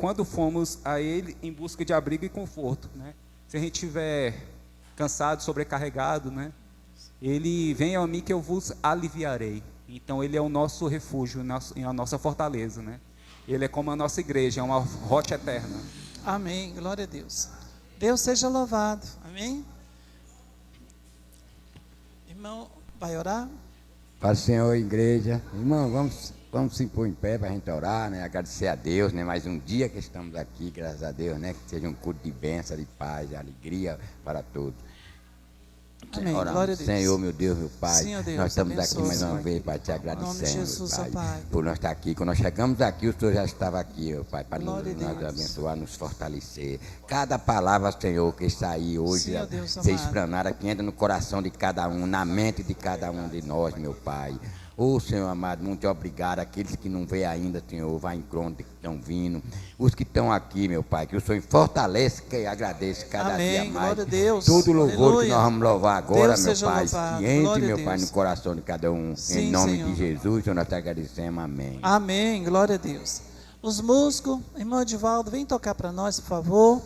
quando fomos a Ele em busca de abrigo e conforto, né? Se a gente estiver cansado, sobrecarregado, né? Ele: venha a mim que eu vos aliviarei. Então Ele é o nosso refúgio, a nossa fortaleza, né? Ele é como a nossa igreja, é uma rocha eterna. Amém, glória a Deus. Deus seja louvado, amém? Irmão, vai orar? Paz do Senhor, igreja. Irmão, vamos se impor em pé para a gente orar, né? Agradecer a Deus, né? Mais um dia que estamos aqui, graças a Deus, né? Que seja um culto de bênção, de paz, de alegria para todos. Amém, Oramos. glória a Deus. Senhor, meu Deus, meu Pai, Senhor Deus, nós estamos abençoa, aqui mais uma Senhor, vez para te Em nome de agradecer, Jesus, ó meu Pai. Pai, por nós estar aqui. Quando nós chegamos aqui, o Senhor já estava aqui, ó Pai, para nos Glória a Deus. abençoar, nos fortalecer. Cada palavra, Senhor, que sair hoje, Senhor Deus ser amado. explanada, que entra no coração de cada um, na mente de cada um de nós, meu Pai. Ô Senhor amado, muito obrigado. Aqueles que não veem ainda, Senhor, vai em conta que estão vindo. Os que estão aqui, meu Pai, que o Senhor fortalece, que agradeça cada Amém, dia mais. glória a Deus. Todo louvor Aleluia. que nós vamos louvar agora, Deus meu seja Pai, louvado. que entre, Glória a meu Deus. Pai, no coração de cada um. Sim, em nome Senhor. de Jesus, Senhor, nós te agradecemos. Amém. Amém, glória a Deus. Os músicos, irmão Edivaldo, vem tocar para nós, por favor.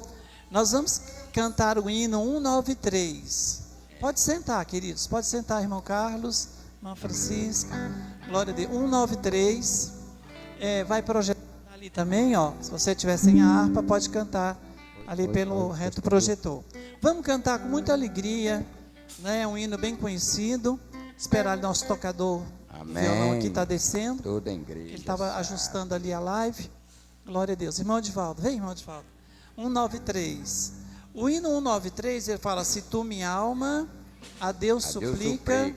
Nós vamos cantar o hino 193. Pode sentar, queridos, pode sentar, irmão Carlos, irmã Francisca. Glória a Deus. 193. Vai projetar ali também, ó. Se você estiver sem a harpa, pode cantar ali pelo reto projetor. Vamos cantar com muita alegria, né? É um hino bem conhecido. Esperar o nosso tocador. Amém. Violão aqui está descendo. Toda a igreja. Ele estava ajustando ali a live. Glória a Deus. Irmão Edivaldo, vem, irmão Edivaldo. 193. O hino 193, ele fala: se tu, minha alma, a Deus suplica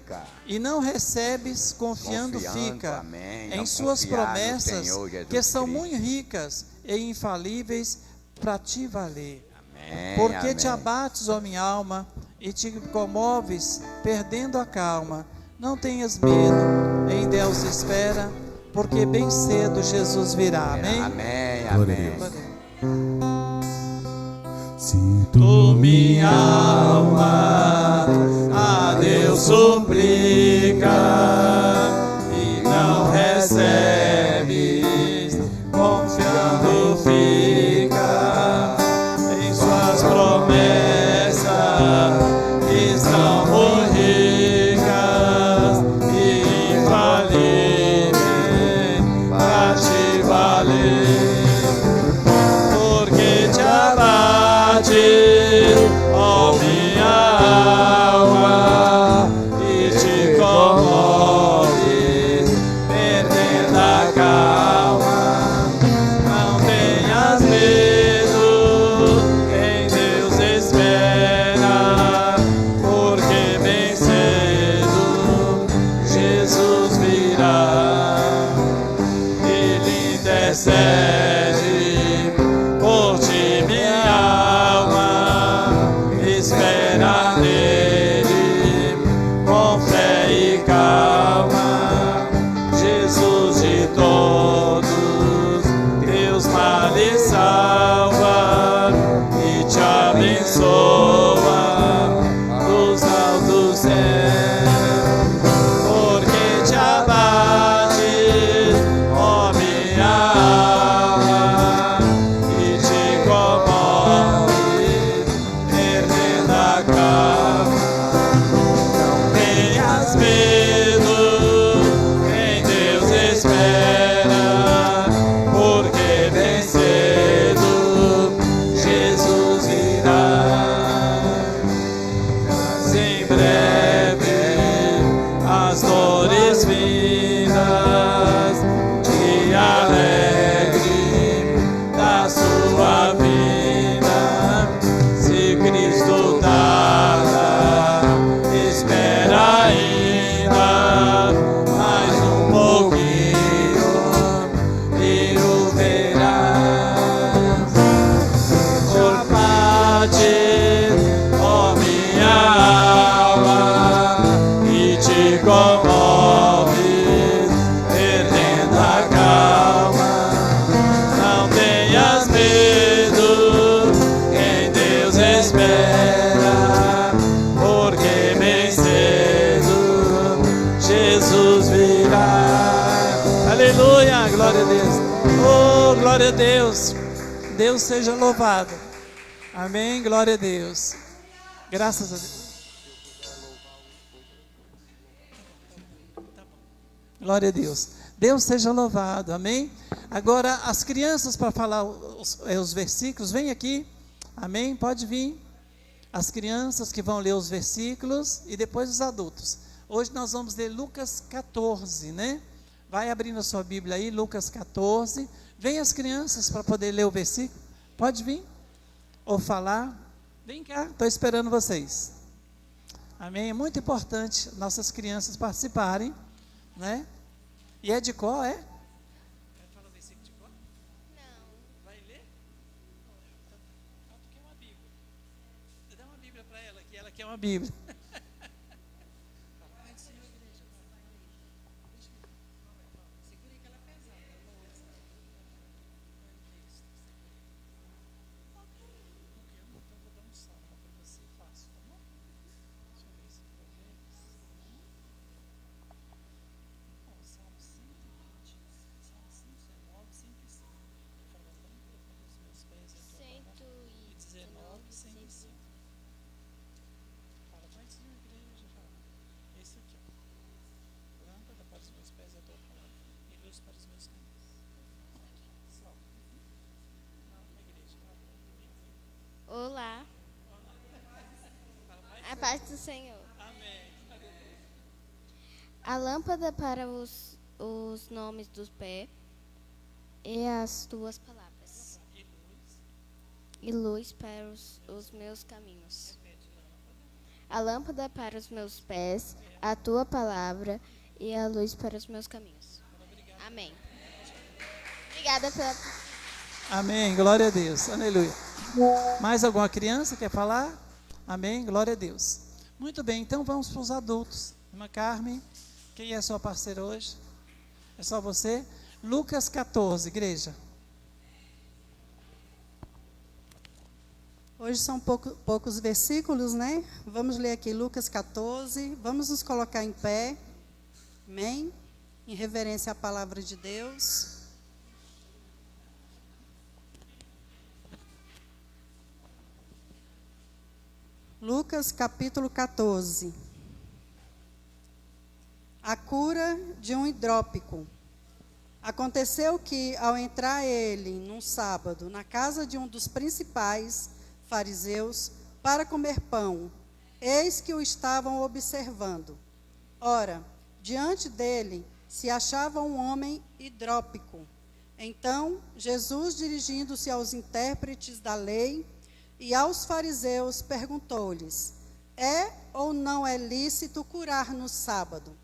e não recebes, confiando fica amém, em suas promessas, Senhor Jesus que são Cristo. muito ricas e infalíveis para te valer. Amém, Porque amém. te abates, ó minha alma, e te comoves, perdendo a calma. Não tenhas medo, em Deus espera, porque bem cedo Jesus virá. Amém? Amém, Glória a amém. Deus. Se tu, minha alma, a Deus suplica e não recebes, confiando fica em suas promessas, que são muito ricas e infalíveis para te valer. Porque te abate, ó minha alma, e te comove, perdendo a calma. Não tenhas medo, em Deus espera, porque bem cedo Jesus virá. Ele intercede por ti, minha alma, espera nele com fé e calma. Jesus de todos, Deus males salva e te abençoa dos altos céus. Porque te abates, ó minha alma, e te comoves, perdendo a calma. Não tenhas medo, em Deus espera, porque bem cedo Jesus virá. Em breve as dores vindas, te alegre da sua vida. Se Cristo tarda, espera ainda mais um pouquinho e o verás. Abate, ó minha alma, e te comoves, perdendo a calma. Não tenhas medo, em Deus espera, porque bem cedo Jesus virá. Aleluia, glória a Deus. Oh, glória a Deus. Deus seja louvado. Amém, glória a Deus. Graças a Deus. Glória a Deus. Deus seja louvado, amém? Agora, as crianças, para falar os versículos, vem aqui, amém? Pode vir. As crianças que vão ler os versículos e depois os adultos. Hoje nós vamos ler Lucas 14, né? Vai abrindo a sua Bíblia aí, Lucas 14. Vem as crianças para poder ler o versículo. Pode vir ou falar. Vem cá, estou esperando vocês. Amém? É muito importante nossas crianças participarem, né? E é de qual, é? Quer falar o versículo de qual? Não. Vai ler? Ela quer uma Bíblia. Dá uma Bíblia para ela, que ela quer uma Bíblia. Olá. A paz do Senhor. A lâmpada para os nomes dos pés e as tuas palavras. E luz para os meus caminhos. A lâmpada para os meus pés, a tua palavra e a luz para os meus caminhos. Amém. Obrigada pela... Amém, glória a Deus, aleluia. Mais alguma criança quer falar? Amém, glória a Deus. Muito bem, então vamos para os adultos. Irmã Carmen, quem é sua parceira hoje? É só você? Lucas 14, igreja. Hoje são poucos versículos, né? Vamos ler aqui Lucas 14. Vamos nos colocar em pé. Amém? Em reverência à palavra de Deus. Lucas capítulo 14. A cura de um hidrópico. Aconteceu que, ao entrar ele, num sábado, na casa de um dos principais fariseus, para comer pão, eis que o estavam observando. Ora, diante dele se achava um homem hidrópico. Então, Jesus, dirigindo-se aos intérpretes da lei e aos fariseus, perguntou-lhes: é ou não é lícito curar no sábado?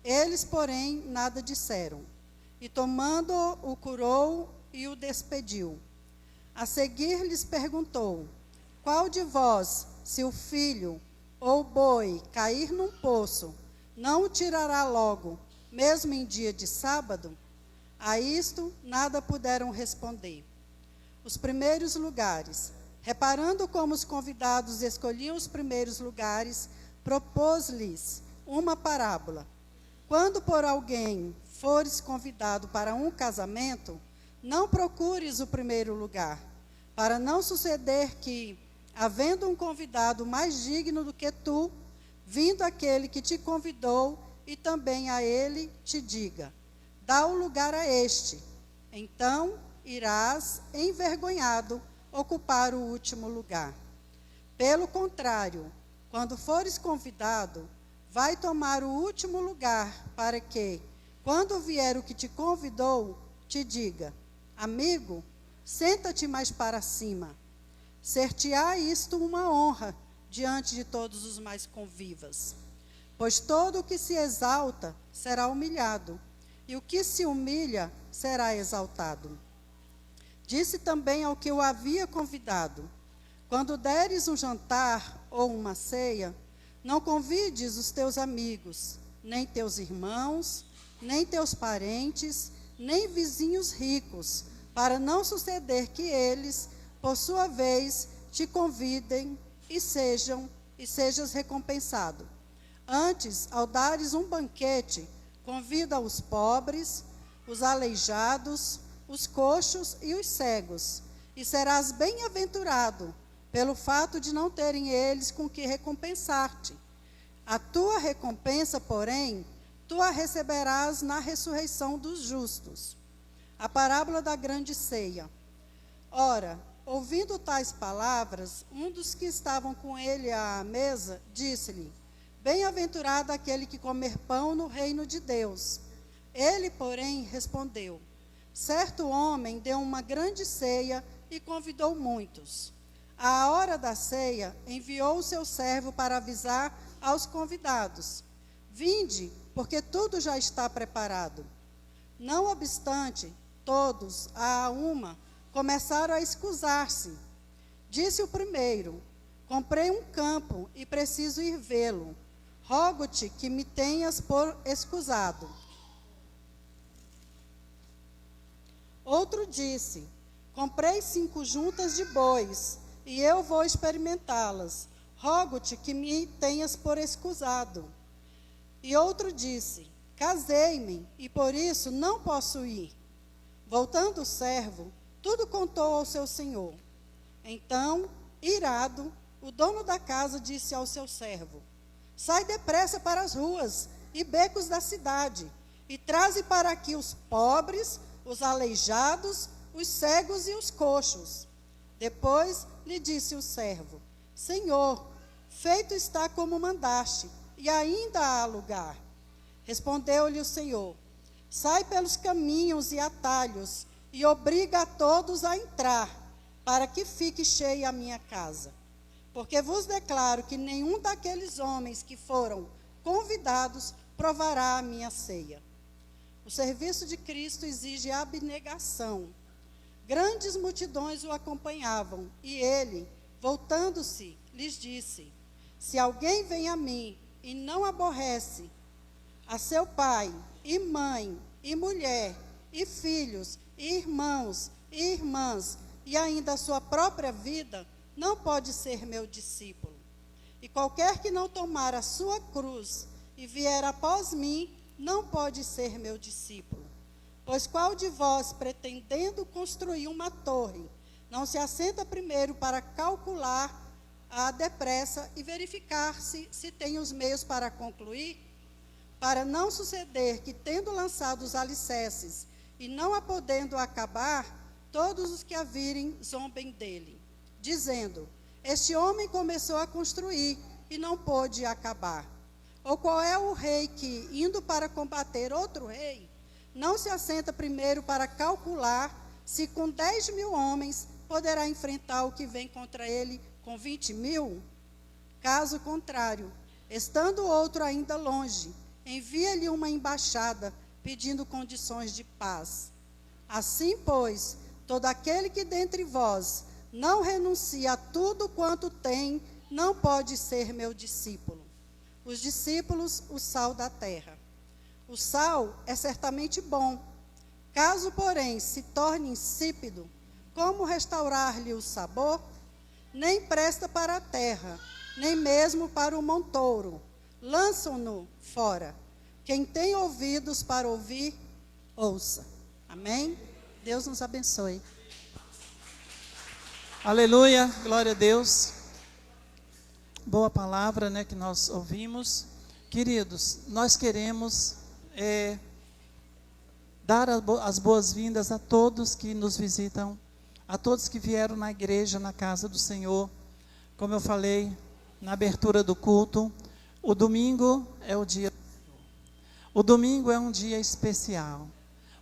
Eles, porém, nada disseram. E tomando-o, o curou e o despediu. A seguir lhes perguntou: qual de vós, se o filho ou o boi cair num poço, não o tirará logo, mesmo em dia de sábado? A isto nada puderam responder. Os primeiros lugares. Reparando como os convidados escolhiam os primeiros lugares, propôs-lhes uma parábola. Quando por alguém fores convidado para um casamento, não procures o primeiro lugar, para não suceder que, havendo um convidado mais digno do que tu, vindo aquele que te convidou e também a ele te diga: dá o lugar a este. Então irás envergonhado ocupar o último lugar. Pelo contrário, quando fores convidado, vai tomar o último lugar, para que, quando vier o que te convidou, te diga: amigo, senta-te mais para cima. Ser-te-á isto uma honra diante de todos os mais convivas. Pois todo o que se exalta será humilhado, e o que se humilha será exaltado. Disse também ao que o havia convidado: quando deres um jantar ou uma ceia, não convides os teus amigos, nem teus irmãos, nem teus parentes, nem vizinhos ricos, para não suceder que eles, por sua vez, te convidem e sejas recompensado. Antes, ao dares um banquete, convida os pobres, os aleijados, os coxos e os cegos, e serás bem-aventurado, pelo fato de não terem eles com que recompensar-te. A tua recompensa, porém, tu a receberás na ressurreição dos justos. A parábola da grande ceia. Ora, ouvindo tais palavras, um dos que estavam com ele à mesa disse-lhe: Bem-aventurado aquele que comer pão no reino de Deus. Ele, porém, respondeu: Certo homem deu uma grande ceia e convidou muitos. À hora da ceia, enviou o seu servo para avisar aos convidados: Vinde, porque tudo já está preparado. Não obstante, todos, à uma, começaram a escusar-se. Disse o primeiro: Comprei um campo e preciso ir vê-lo. Rogo-te que me tenhas por escusado. Outro disse: Comprei 5 juntas de bois e eu vou experimentá-las. Rogo-te que me tenhas por escusado. E outro disse: Casei-me e por isso não posso ir. Voltando o servo, tudo contou ao seu senhor. Então, irado, o dono da casa disse ao seu servo: Sai depressa para as ruas e becos da cidade, e traze para aqui os pobres, os aleijados, os cegos e os coxos. Depois lhe disse o servo: Senhor, feito está como mandaste, e ainda há lugar. Respondeu-lhe o Senhor: Sai pelos caminhos e atalhos, e obriga a todos a entrar, para que fique cheia a minha casa. Porque vos declaro que nenhum daqueles homens que foram convidados provará a minha ceia. O serviço de Cristo exige abnegação. Grandes multidões o acompanhavam, e ele, voltando-se, lhes disse: Se alguém vem a mim e não aborrece a seu pai, e mãe, e mulher, e filhos, e irmãos, e irmãs, e ainda a sua própria vida, não pode ser meu discípulo. E qualquer que não tomar a sua cruz e vier após mim, não pode ser meu discípulo. Pois qual de vós, pretendendo construir uma torre, não se assenta primeiro para calcular a depressa e verificar se tem os meios para concluir? Para não suceder que, tendo lançado os alicerces e não a podendo acabar, todos os que a virem zombem dele, dizendo: Este homem começou a construir e não pôde acabar. Ou qual é o rei que, indo para combater outro rei, não se assenta primeiro para calcular se com 10.000 homens poderá enfrentar o que vem contra ele com 20.000? Caso contrário, estando outro ainda longe, envia-lhe uma embaixada pedindo condições de paz. Assim, pois, todo aquele que dentre vós não renuncia a tudo quanto tem, não pode ser meu discípulo. Os discípulos, o sal da terra. O sal é certamente bom. Caso, porém, se torne insípido, como restaurar-lhe o sabor? Nem presta para a terra, nem mesmo para o montouro. Lançam-no fora. Quem tem ouvidos para ouvir, ouça. Amém? Deus nos abençoe. Aleluia, glória a Deus. Boa palavra, né, que nós ouvimos. Queridos, nós queremos dar as boas-vindas a todos que nos visitam, a todos que vieram na igreja, na casa do Senhor. Como eu falei na abertura do culto, o domingo é o dia. O domingo é um dia especial.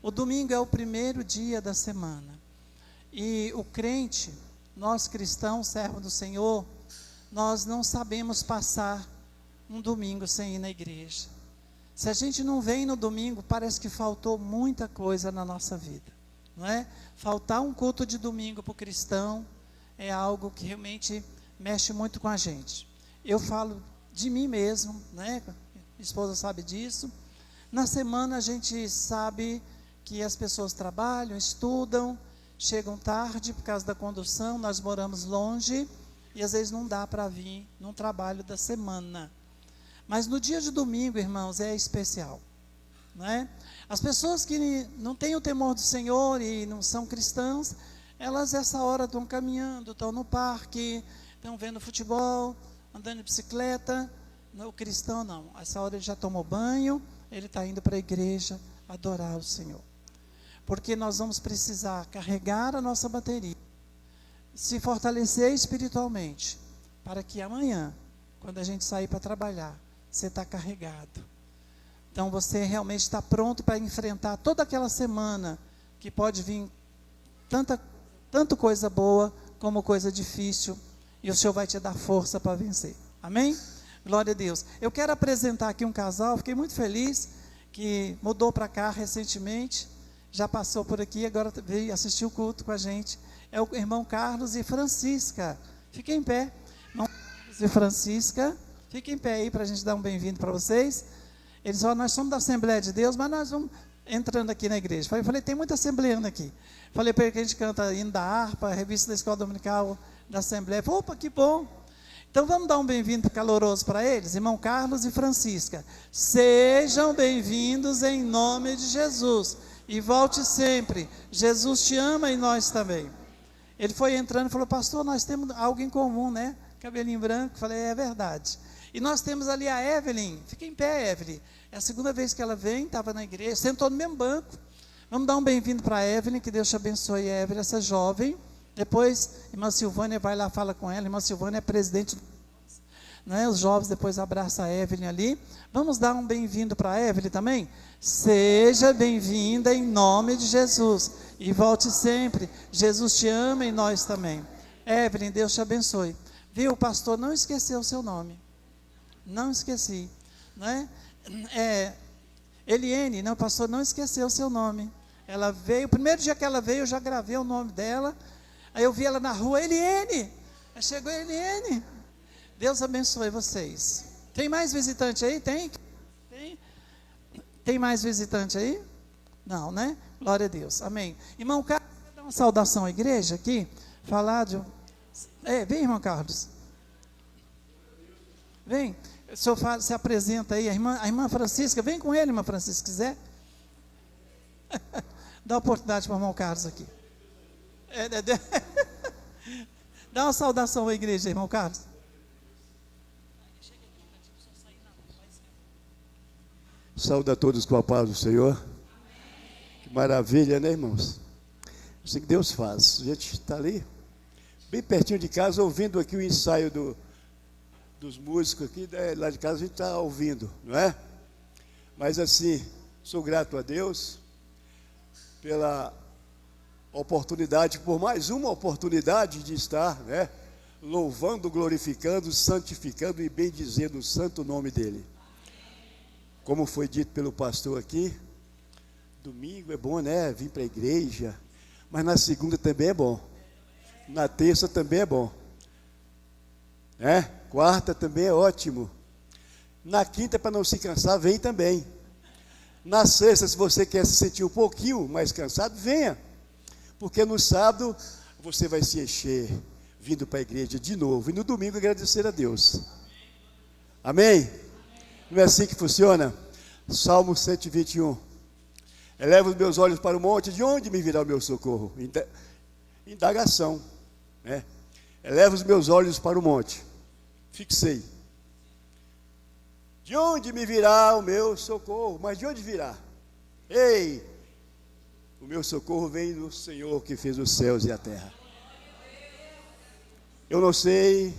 O domingo é o primeiro dia da semana. E o crente, nós cristãos, servos do Senhor, nós não sabemos passar um domingo sem ir na igreja. Se a gente não vem no domingo, parece que faltou muita coisa na nossa vida, não é? Faltar um culto de domingo para o cristão é algo que realmente mexe muito com a gente. Eu falo de mim mesmo, né? Minha esposa sabe disso. Na semana a gente sabe que as pessoas trabalham, estudam, chegam tarde por causa da condução, nós moramos longe e às vezes não dá para vir num trabalho da semana. Mas no dia de domingo, irmãos, é especial, não é? As pessoas que não têm o temor do Senhor e não são cristãs, elas essa hora estão caminhando, estão no parque, estão vendo futebol, andando de bicicleta. O cristão não, essa hora ele já tomou banho, ele está indo para a igreja adorar o Senhor. Porque nós vamos precisar carregar a nossa bateria, se fortalecer espiritualmente, para que amanhã, quando a gente sair para trabalhar, você está carregado. Então você realmente está pronto para enfrentar toda aquela semana que pode vir tanto coisa boa como coisa difícil, e o Senhor vai te dar força para vencer. Amém? Glória a Deus. Eu quero apresentar aqui um casal, fiquei muito feliz, que mudou para cá recentemente, já passou por aqui, agora veio assistir o culto com a gente. É o irmão Carlos e Francisca. Fiquem em pé. Irmão Carlos e Francisca, fiquem em pé aí para a gente dar um bem-vindo para vocês. Eles falaram, nós somos da Assembleia de Deus, mas nós vamos entrando aqui na igreja. Eu falei, tem muita assembleana aqui. Falei para ele que a gente canta hino da harpa, a revista da Escola Dominical da Assembleia. Falei, opa, que bom. Então vamos dar um bem-vindo caloroso para eles, irmão Carlos e Francisca. Sejam bem-vindos em nome de Jesus. E volte sempre. Jesus te ama e nós também. Ele foi entrando e falou, pastor, nós temos algo em comum, né? Cabelinho branco. Falei, é verdade. E nós temos ali a Evelyn. Fica em pé, Evelyn. É a segunda vez que ela vem, estava na igreja, sentou no mesmo banco. Vamos dar um bem-vindo para a Evelyn, que Deus te abençoe, Evelyn, essa jovem. Depois, irmã Silvânia vai lá, fala com ela. Irmã Silvânia é presidente, né? Os jovens depois abraçam a Evelyn ali. Vamos dar um bem-vindo para a Evelyn também? Seja bem-vinda em nome de Jesus. E volte sempre. Jesus te ama e nós também. Evelyn, Deus te abençoe. Viu, o pastor não esqueceu o seu nome. Não esqueci. Né? Eliene, não, o pastor não esqueceu o seu nome. Ela veio, o primeiro dia que ela veio, eu já gravei o nome dela. Aí eu vi ela na rua, Eliene. Aí chegou Eliene. Deus abençoe vocês. Tem mais visitante aí? Tem? Tem mais visitante aí? Não, né? Glória a Deus. Amém. Irmão Carlos, quer dar uma saudação à igreja aqui? Falar de... vem, irmão Carlos. Vem. O senhor se apresenta aí. A irmã Francisca, vem com ele, irmã Francisca, se quiser. Dá oportunidade para o irmão Carlos aqui. Dá uma saudação à igreja, irmão Carlos. Saúde a todos com a paz do Senhor. Amém. Que maravilha, né, irmãos? Assim que Deus faz. A gente está ali, bem pertinho de casa, ouvindo aqui o ensaio dos músicos aqui, né? Lá de casa a gente está ouvindo, não é? Mas assim, sou grato a Deus pela oportunidade, por mais uma oportunidade de estar, né? Louvando, glorificando, santificando e bendizendo o santo nome dEle. Como foi dito pelo pastor aqui, domingo é bom, né? Vir para a igreja, mas na segunda também é bom, na terça também é bom, né? Quarta também é ótimo, na quinta, para não se cansar, vem também. Na sexta, se você quer se sentir um pouquinho mais cansado, venha, porque no sábado você vai se encher vindo para a igreja de novo, e no domingo agradecer a Deus. Amém? Não é assim que funciona? Salmo 121. Eleva os meus olhos para o monte, de onde me virá o meu socorro? Indagação, né? Eleva os meus olhos para o monte. Fixei. De onde me virá o meu socorro? Mas de onde virá? Ei! O meu socorro vem do Senhor que fez os céus e a terra. Eu não sei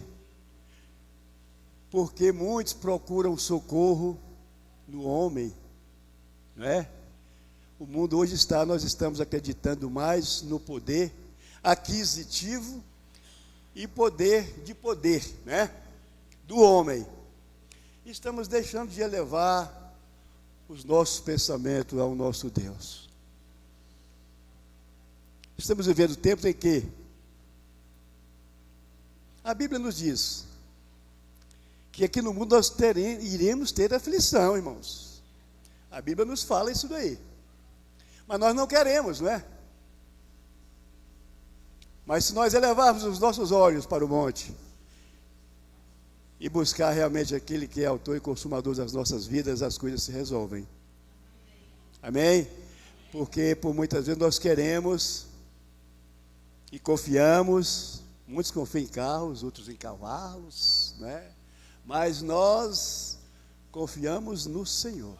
porque muitos procuram socorro no homem, não é? O mundo hoje nós estamos acreditando mais no poder aquisitivo e poder, né? Do homem. Estamos deixando de elevar os nossos pensamentos ao nosso Deus. Estamos vivendo tempo em que a Bíblia nos diz que aqui no mundo nós iremos ter aflição, irmãos. A Bíblia nos fala isso daí. Mas nós não queremos, não é? Mas se nós elevarmos os nossos olhos para o monte e buscar realmente aquele que é autor e consumador das nossas vidas, as coisas se resolvem. Amém? Porque por muitas vezes nós queremos e confiamos. Muitos confiam em carros, outros em cavalos, né? Mas nós confiamos no Senhor.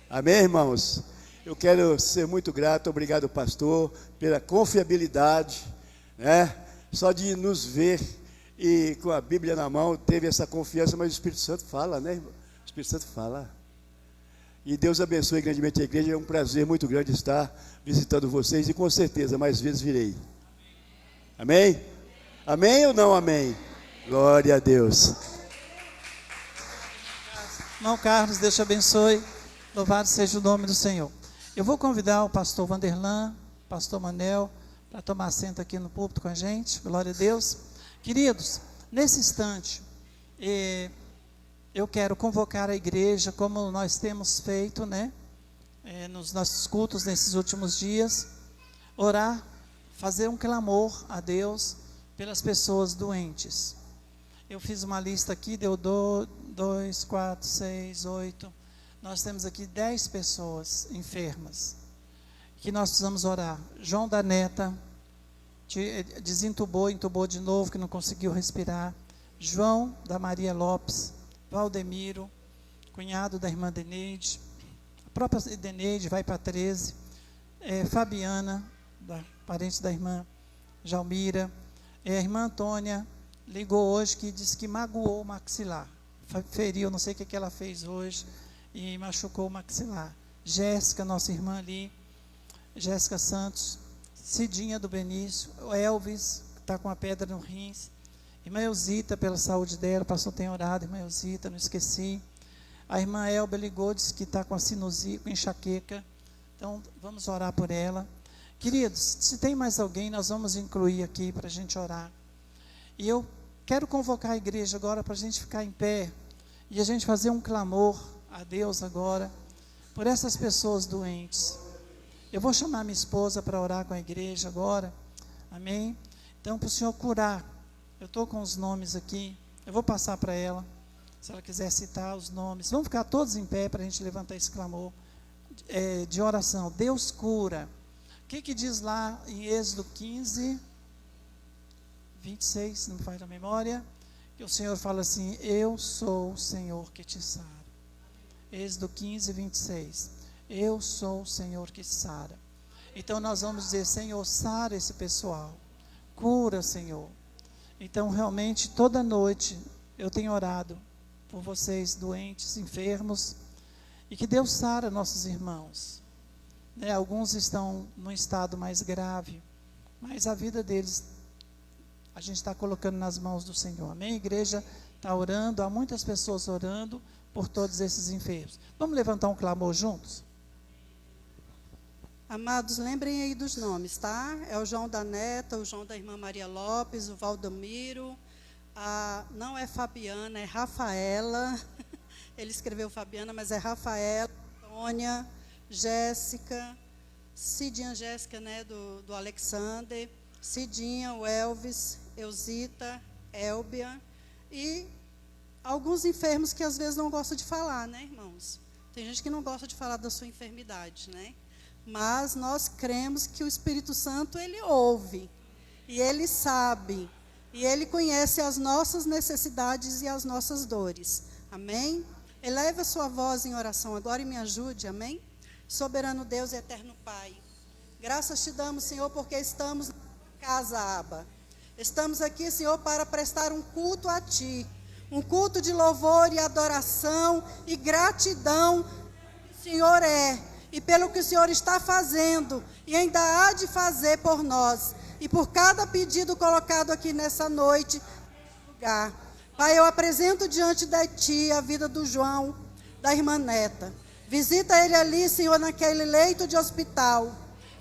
Amém, irmãos? Eu quero ser muito grato, obrigado, pastor, pela confiabilidade, né? Só de nos ver e com a Bíblia na mão, teve essa confiança, mas o Espírito Santo fala, né, irmão? O Espírito Santo fala. E Deus abençoe grandemente a igreja, é um prazer muito grande estar visitando vocês e com certeza mais vezes virei. Amém? Amém ou não amém? Glória a Deus. Irmão Carlos, Deus te abençoe. Louvado seja o nome do Senhor. Eu vou convidar o pastor Vanderlan, pastor Manel, para tomar assento aqui no púlpito com a gente. Glória a Deus. Queridos, nesse instante, eu quero convocar a igreja, como nós temos feito, né? Nos nossos cultos nesses últimos dias, orar, fazer um clamor a Deus pelas pessoas doentes. Eu fiz uma lista aqui, deu 2, 4, 6, 8. Nós temos aqui 10 pessoas enfermas que nós precisamos orar. João da Neta desentubou, entubou de novo, que não conseguiu respirar. João da Maria Lopes, Valdemiro, cunhado da irmã Deneide, a própria Deneide vai para 13, Fabiana, parente da irmã Jalmira, a irmã Antônia ligou hoje que disse que magoou o maxilar, feriu, não sei o que ela fez hoje, e machucou o maxilar. Jéssica, nossa irmã ali, Jéssica Santos, Cidinha do Benício, o Elvis, que está com a pedra no rins, irmã Elzita, pela saúde dela, o pastor tem orado, irmã Elzita, não esqueci. A irmã Elba ligou, disse que está com a sinusite, com enxaqueca, então vamos orar por ela. Queridos, se tem mais alguém, nós vamos incluir aqui para a gente orar. E eu quero convocar a igreja agora para a gente ficar em pé e a gente fazer um clamor a Deus agora por essas pessoas doentes. Eu vou chamar minha esposa para orar com a igreja agora, amém? Então, para o Senhor curar, eu estou com os nomes aqui, eu vou passar para ela, se ela quiser citar os nomes. Vamos ficar todos em pé para a gente levantar esse clamor de oração. Deus cura. O que diz lá em Êxodo 15, 26, não me falha a memória, que o Senhor fala assim: eu sou o Senhor que te sara. Êxodo 15, 26. Eu sou o Senhor que sara. Então nós vamos dizer: Senhor, sara esse pessoal, cura, Senhor. Então realmente toda noite eu tenho orado por vocês doentes, enfermos, e que Deus sara nossos irmãos, né? Alguns estão num estado mais grave, mas a vida deles a gente está colocando nas mãos do Senhor, amém? A igreja está orando, há muitas pessoas orando por todos esses enfermos. Vamos levantar um clamor juntos? Amados, lembrem aí dos nomes, tá? É o João da Neta, o João da irmã Maria Lopes, o Valdemiro, não é Fabiana, é Rafaela. Ele escreveu Fabiana, mas é Rafaela, Antônia, Jéssica, Cidinha Jéssica, né, do Alexander, Cidinha, o Elvis, Elzita, Elbia, e alguns enfermos que às vezes não gostam de falar, né, irmãos? Tem gente que não gosta de falar da sua enfermidade, né? Mas nós cremos que o Espírito Santo, ele ouve, e ele sabe, e ele conhece as nossas necessidades e as nossas dores, amém? Eleve a sua voz em oração agora e me ajude, amém? Soberano Deus e eterno Pai, graças te damos, Senhor, porque estamos na casa, Abba. Estamos aqui, Senhor, para prestar um culto a Ti, um culto de louvor e adoração e gratidão que o Senhor é, e pelo que o Senhor está fazendo e ainda há de fazer por nós, e por cada pedido colocado aqui nessa noite, lugar. Pai, eu apresento diante de Ti a vida do João, da irmã Neta. Visita ele ali, Senhor, naquele leito de hospital.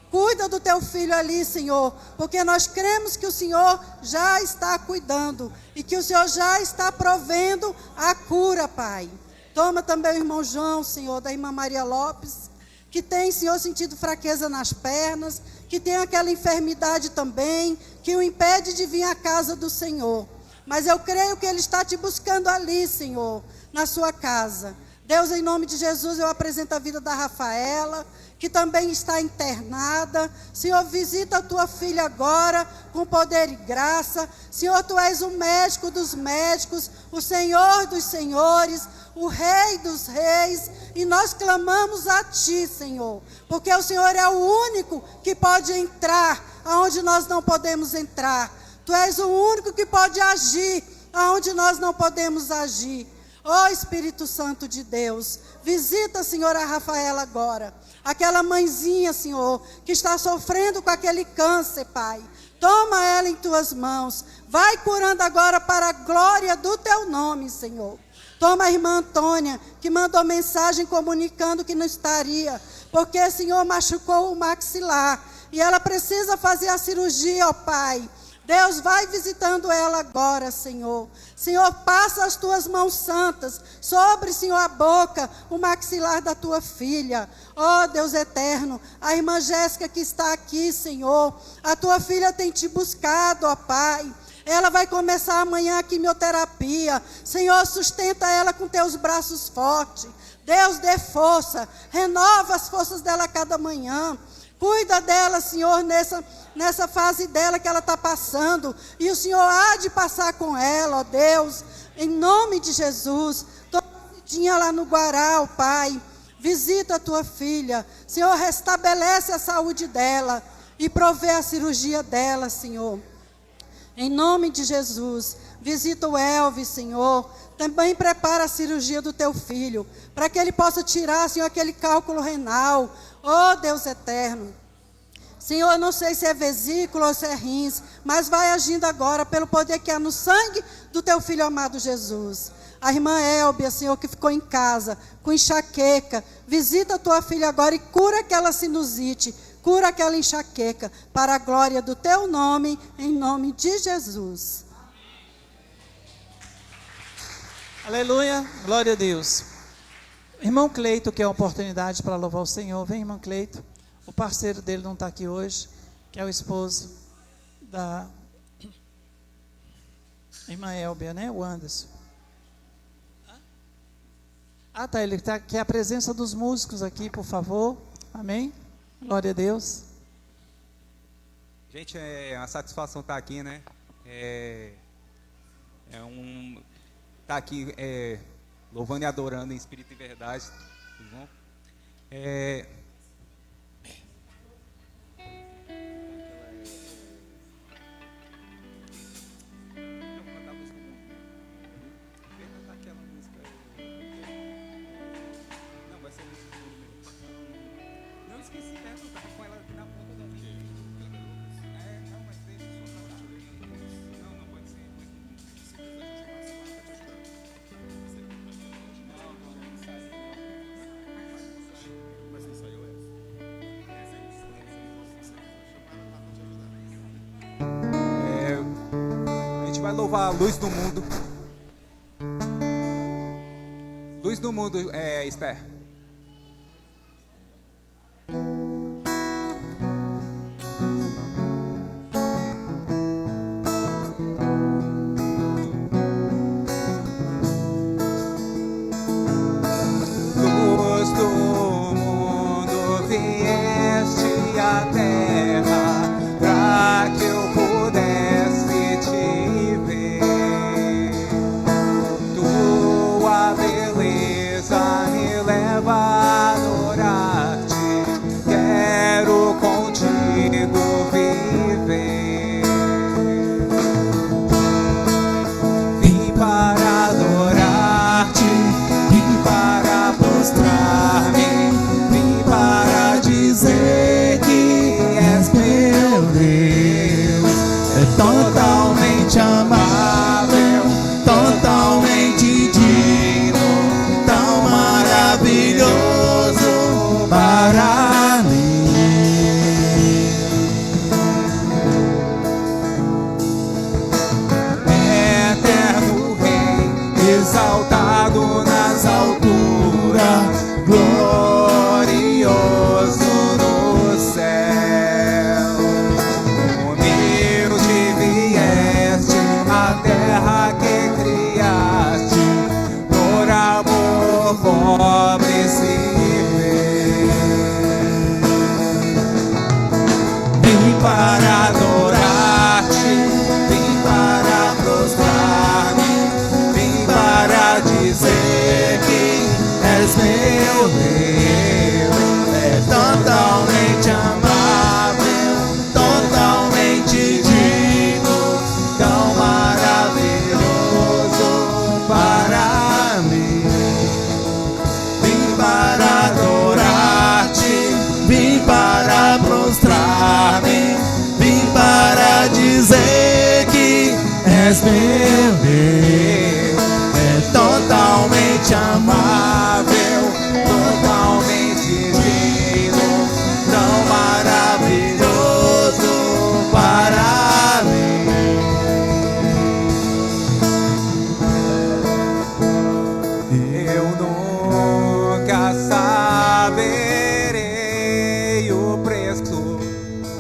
Cuida do teu filho ali, Senhor, porque nós cremos que o Senhor já está cuidando e que o Senhor já está provendo a cura, Pai. Toma também o irmão João, Senhor, da irmã Maria Lopes, que tem, Senhor, sentido fraqueza nas pernas, que tem aquela enfermidade também, que o impede de vir à casa do Senhor. Mas eu creio que ele está te buscando ali, Senhor, na sua casa. Deus, em nome de Jesus, eu apresento a vida da Rafaela, que também está internada. Senhor, visita a tua filha agora com poder e graça. Senhor, tu és o médico dos médicos, o Senhor dos senhores, o Rei dos reis, e nós clamamos a ti, Senhor, porque o Senhor é o único que pode entrar aonde nós não podemos entrar. Tu és o único que pode agir aonde nós não podemos agir. Ó Espírito Santo de Deus, visita, Senhor, a Rafaela agora. Aquela mãezinha, Senhor, que está sofrendo com aquele câncer, Pai. Toma ela em tuas mãos. Vai curando agora para a glória do teu nome, Senhor. Toma a irmã Antônia, que mandou mensagem comunicando que não estaria, porque, Senhor, machucou o maxilar. E ela precisa fazer a cirurgia, ó Pai. Deus, vai visitando ela agora, Senhor. Senhor, passa as tuas mãos santas sobre, Senhor, a boca, o maxilar da tua filha. Ó Deus eterno, a irmã Jéssica que está aqui, Senhor, a tua filha tem te buscado, ó Pai. Ela vai começar amanhã a quimioterapia. Senhor, sustenta ela com teus braços fortes. Deus, dê força, renova as forças dela a cada manhã. Cuida dela, Senhor, nessa fase dela que ela está passando. E o Senhor há de passar com ela, ó Deus, em nome de Jesus. Toda vidinha lá no Guará, ó Pai, visita a tua filha. Senhor, restabelece a saúde dela e provê a cirurgia dela, Senhor. Em nome de Jesus, visita o Elvis, Senhor. Também prepara a cirurgia do teu filho, para que ele possa tirar, Senhor, aquele cálculo renal. Oh, Deus eterno. Senhor, eu não sei se é vesícula ou se é rins, mas vai agindo agora pelo poder que há no sangue do teu filho amado Jesus. A irmã Elbia, Senhor, que ficou em casa com enxaqueca, visita a tua filha agora e cura aquela sinusite, cura aquela enxaqueca, para a glória do teu nome, em nome de Jesus. Aleluia, glória a Deus. Irmão Cleito, que é a oportunidade para louvar o Senhor. Vem, irmão Cleito. O parceiro dele não está aqui hoje, que é o esposo da irmã Elbia, né? O Anderson. Ah, tá, ele está aqui. É a presença dos músicos aqui, por favor. Amém? Glória a Deus. Gente, é uma satisfação estar aqui, né? Estar aqui louvando e adorando em espírito e verdade. Tudo bom? Não esqueci, né? Eu estava com ela aqui na ponta da vida. Não, mas deixa eu só cantar. Não pode ser. Mas ensaiou essa. A gente vai louvar a luz do mundo. Luz do mundo, Esther. Totalmente amável, totalmente digno, tão maravilhoso para mim. Eterno Rei, exaltado nas alturas, glorioso no céu. A vim para adorar-te, vim para prostrar-me, vim para dizer que és meu Deus. É totalmente amável, totalmente digno, tão maravilhoso para mim. Vim para adorar-te, vim para prostrar-me, vim para dizer que és meu Deus. É totalmente amável, totalmente digno, tão maravilhoso para mim. Eu nunca saberei o preço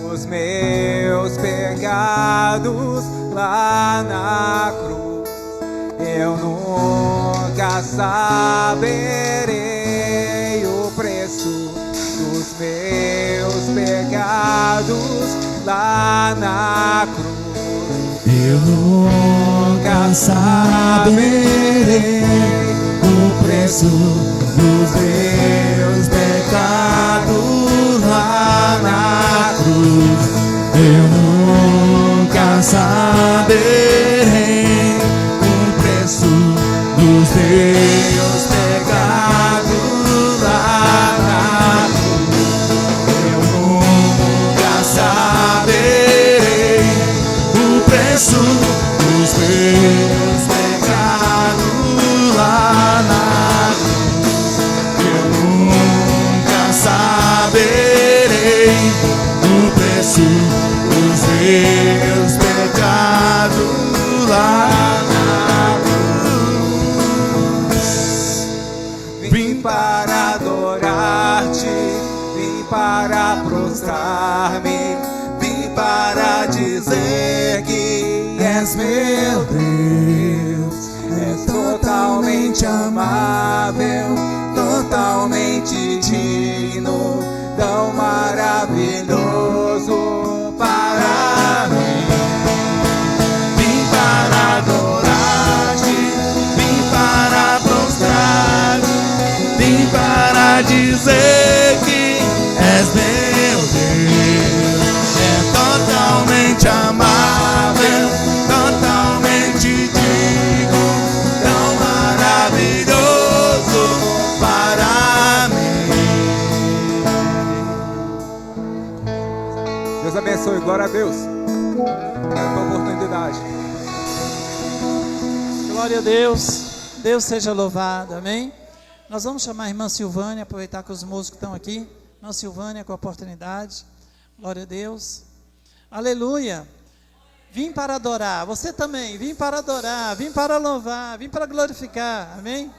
dos meus pecados lá na cruz. Eu nunca saberei o preço dos meus pecados lá na cruz. Eu nunca saberei o preço dos meus pecados lá na cruz. Eu nunca saberei o preço dos meus pecados lá na cruz. Eu nunca saberei o preço dos meus pecados lá na cruz. Eu nunca saberei o preço dos meus pecados lá na cruz. Vim para adorar-te, vim para prostrar-me, vim para dizer que és meu Deus. És totalmente amável, totalmente digno, tão maravilhoso para mim. Vim para adorar-te, vim para prostrar-me, vim para dizer que és meu Deus. É totalmente amável, totalmente digno, tão maravilhoso para mim. Deus abençoe, glória a Deus. Pela oportunidade. Glória a Deus. Deus seja louvado, amém? Nós vamos chamar a irmã Silvânia, aproveitar que os músicos estão aqui. Irmã Silvânia, com a oportunidade. Glória a Deus. Aleluia. Vim para adorar. Você também. Vim para adorar. Vim para louvar. Vim para glorificar. Amém?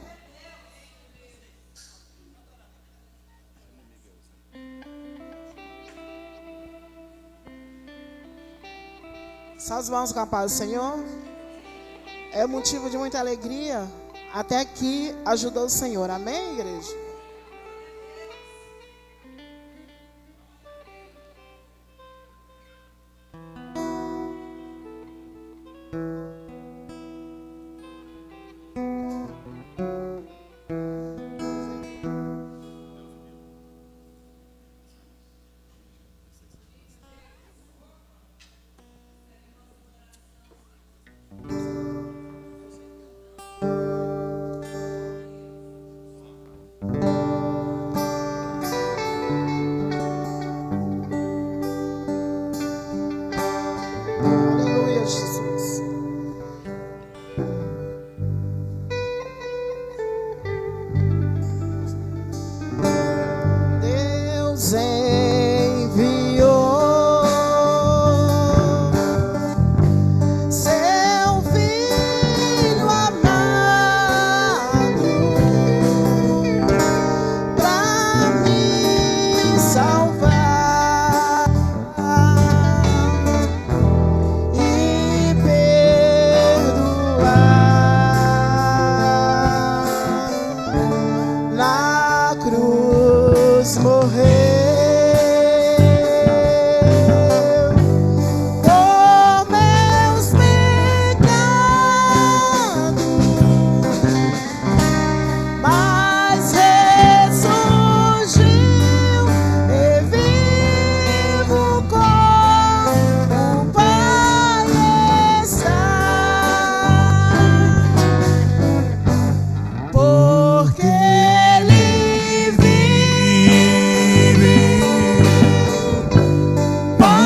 Suas mãos com a paz do Senhor. É motivo de muita alegria. Até aqui ajudou o Senhor. Amém, igreja? Aleluia, Jesus.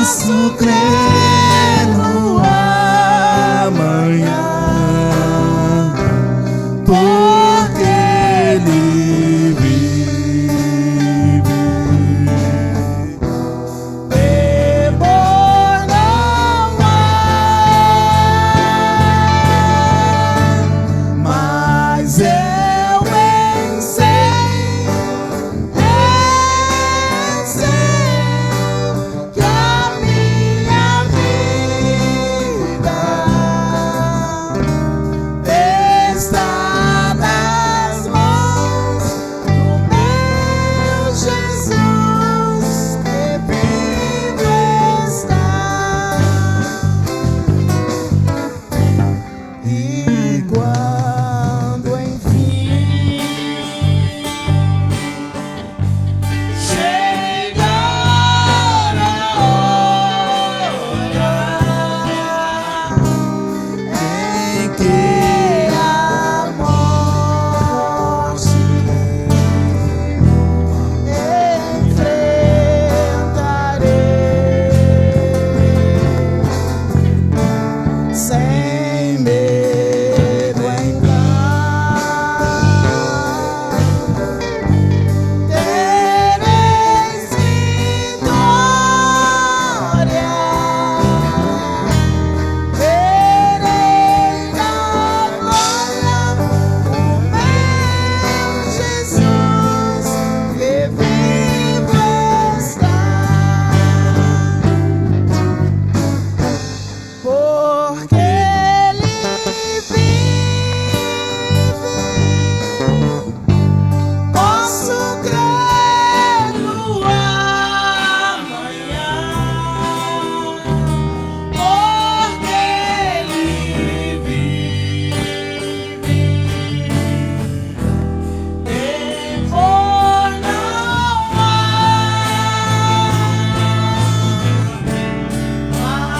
Posso crer no amanhã, porque Ele vive. Temor não há, mas eu bem sei que a minha vida está nas mãos do meu Jesus, que vivo está. E quando enfim chegar a hora em que a morte enfrentarei sem medo, tereis vitória, verei na glória o meu Jesus, que vivo está, porque Ele vive. Posso crer no amanhã, porque Ele vive. Temor não há,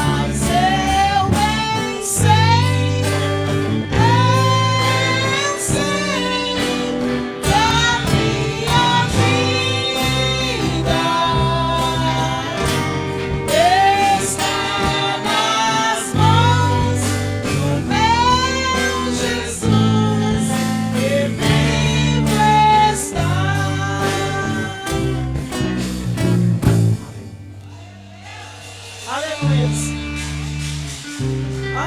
mas eu bem sei que a minha vida está nas mãos do meu Jesus, que vivo está. Aleluia.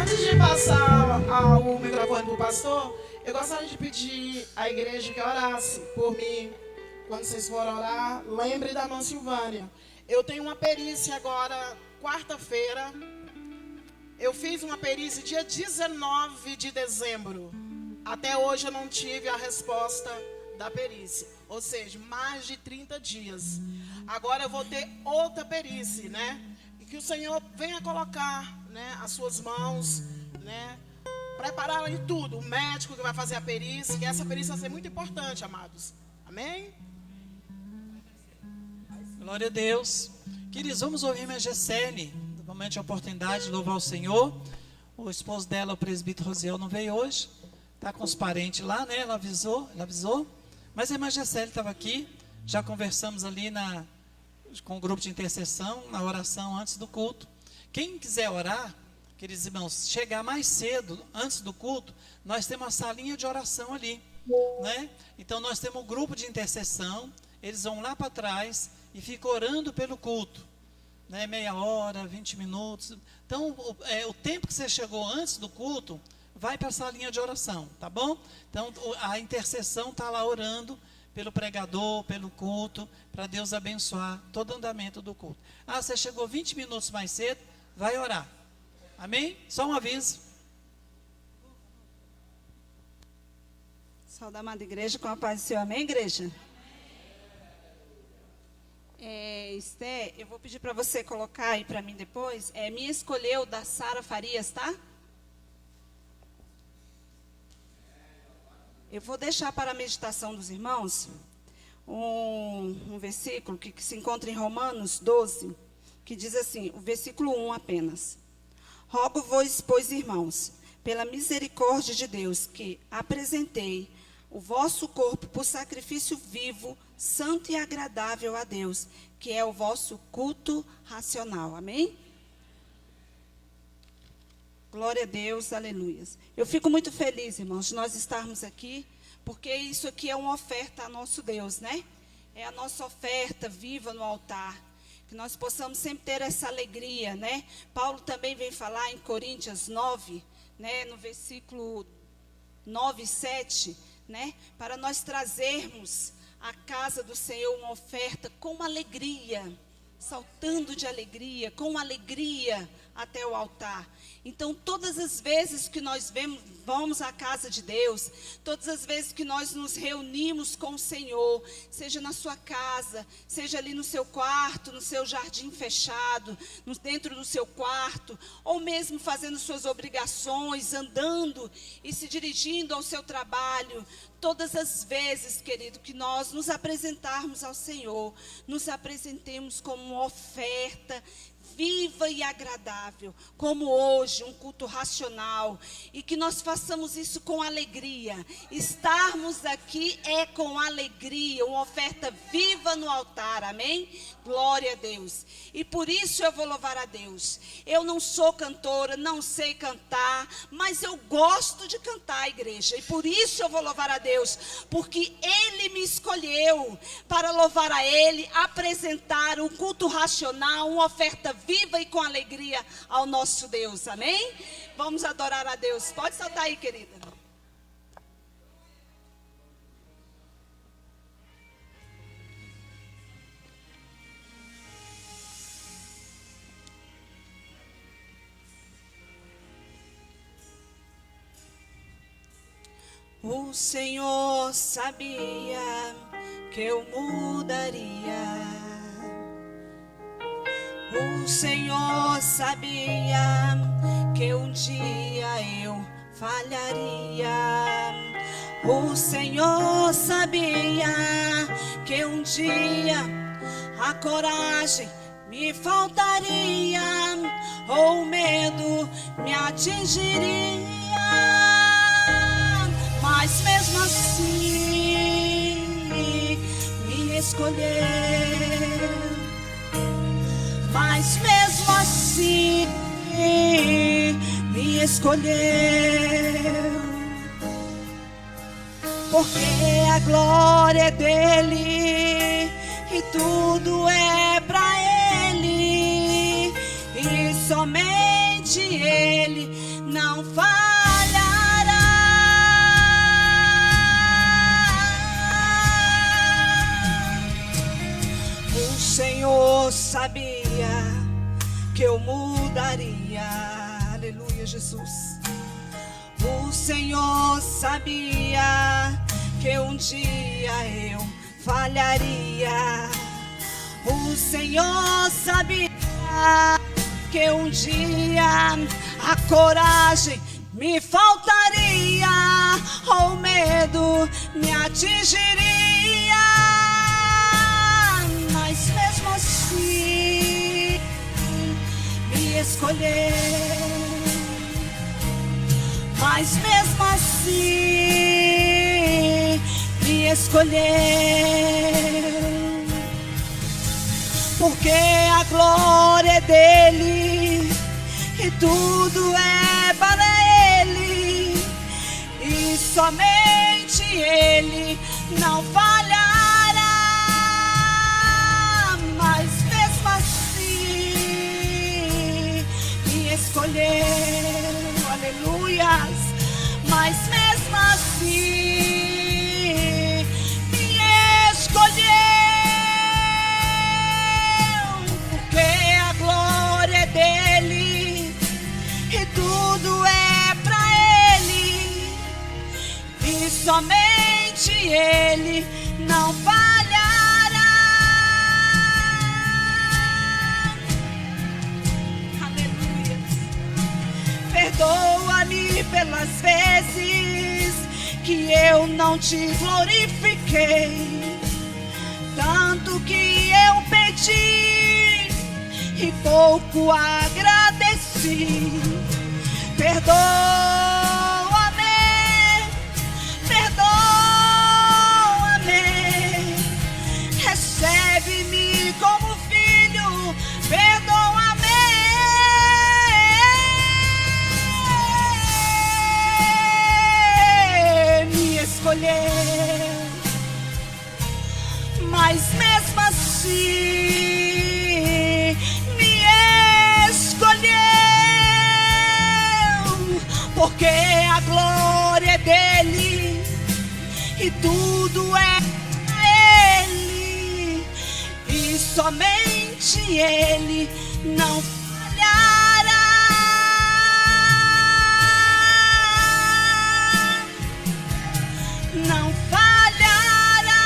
Antes de passar o microfone para o pastor, eu gostaria de pedir à igreja que orasse por mim. Quando vocês forem orar, lembre da irmã Silvânia. Eu tenho uma perícia agora, quarta-feira. Eu fiz uma perícia dia 19 de dezembro. Até hoje eu não tive a resposta da perícia. Ou seja, mais de 30 dias. Agora eu vou ter outra perícia, né? E que o Senhor venha colocar, né, as suas mãos, né? Preparar em tudo. O médico que vai fazer a perícia. Que essa perícia vai ser muito importante, amados. Amém? Glória a Deus. Queridos, vamos ouvir minha Gessene. Normalmente a oportunidade de louvar o Senhor. O esposo dela, o presbítero Rosiel, não veio hoje. Está com os parentes lá, né? Ela avisou. Mas a irmã Gessene estava aqui. Já conversamos ali com o grupo de intercessão, na oração antes do culto. Quem quiser orar, queridos irmãos, chegar mais cedo, antes do culto, nós temos uma salinha de oração ali, né? Então nós temos um grupo de intercessão, eles vão lá para trás e ficam orando pelo culto, né? Meia hora, 20 minutos. Então o tempo que você chegou antes do culto, vai para a salinha de oração, tá bom? Então a intercessão está lá orando pelo pregador, pelo culto, para Deus abençoar todo o andamento do culto. Ah, você chegou 20 minutos mais cedo, vai orar. Amém? Só um aviso. Saúde, amada igreja, com a paz do Senhor. Amém, igreja? Esté, eu vou pedir para você colocar aí para mim depois. Me escolheu, da Sara Farias, tá? Eu vou deixar para a meditação dos irmãos um versículo que se encontra em Romanos 12, que diz assim, o versículo 1 apenas. Rogo-vos, pois, irmãos, pela misericórdia de Deus, que apresentei o vosso corpo por sacrifício vivo, santo e agradável a Deus, que é o vosso culto racional. Amém? Glória a Deus, aleluias. Eu fico muito feliz, irmãos, de nós estarmos aqui, porque isso aqui é uma oferta a nosso Deus, né? É a nossa oferta viva no altar. Que nós possamos sempre ter essa alegria, né? Paulo também vem falar em Coríntios 9, né? No versículo 9 e 7, né? Para nós trazermos à casa do Senhor uma oferta com alegria, saltando de alegria, com alegria até o altar. Então, todas as vezes que nós vamos à casa de Deus, todas as vezes que nós nos reunimos com o Senhor, seja na sua casa, seja ali no seu quarto, no seu jardim fechado, dentro do seu quarto, ou mesmo fazendo suas obrigações, andando e se dirigindo ao seu trabalho, todas as vezes, querido, que nós nos apresentarmos ao Senhor, nos apresentemos como uma oferta viva e agradável, como hoje, um culto racional, e que nós façamos isso com alegria. Estarmos aqui é com alegria, uma oferta viva no altar, amém? Glória a Deus. E por isso eu vou louvar a Deus. Eu não sou cantora, não sei cantar, mas eu gosto de cantar, igreja, e por isso eu vou louvar a Deus, porque Ele me escolheu para louvar a Ele, apresentar um culto racional, uma oferta viva e com alegria ao nosso Deus, amém? Vamos adorar a Deus. Pode saltar aí, querida. O Senhor sabia que eu mudaria. O Senhor sabia que um dia eu falharia. O Senhor sabia que um dia a coragem me faltaria, ou o medo me atingiria. Mas mesmo assim me escolheu. Mas mesmo assim me escolheu, porque a glória é dele e tudo é pra ele, e somente ele não falhará. O Senhor sabia que eu mudaria. Aleluia, Jesus. O Senhor sabia que um dia eu falharia. O Senhor sabia que um dia a coragem me faltaria, ou o medo me atingiria. Mas mesmo assim me escolheu. Mas mesmo assim me escolheu, porque a glória é dele e tudo é para ele, e somente ele não falhará. Mas mesmo assim me escolheu, aleluias. Mas mesmo assim me escolheu, porque a glória é dele e tudo é pra ele, e somente ele não falhará. Aleluia. Perdoa-me pelas vezes que eu não te glorifiquei, tanto que eu pedi e pouco agradeci. Perdoa-me, perdoa-me, recebe-me como tudo é pra Ele, e somente Ele não falhará. Não falhará.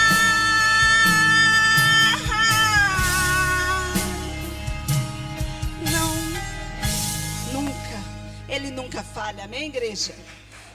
Não, nunca. Ele nunca falha, amém, igreja?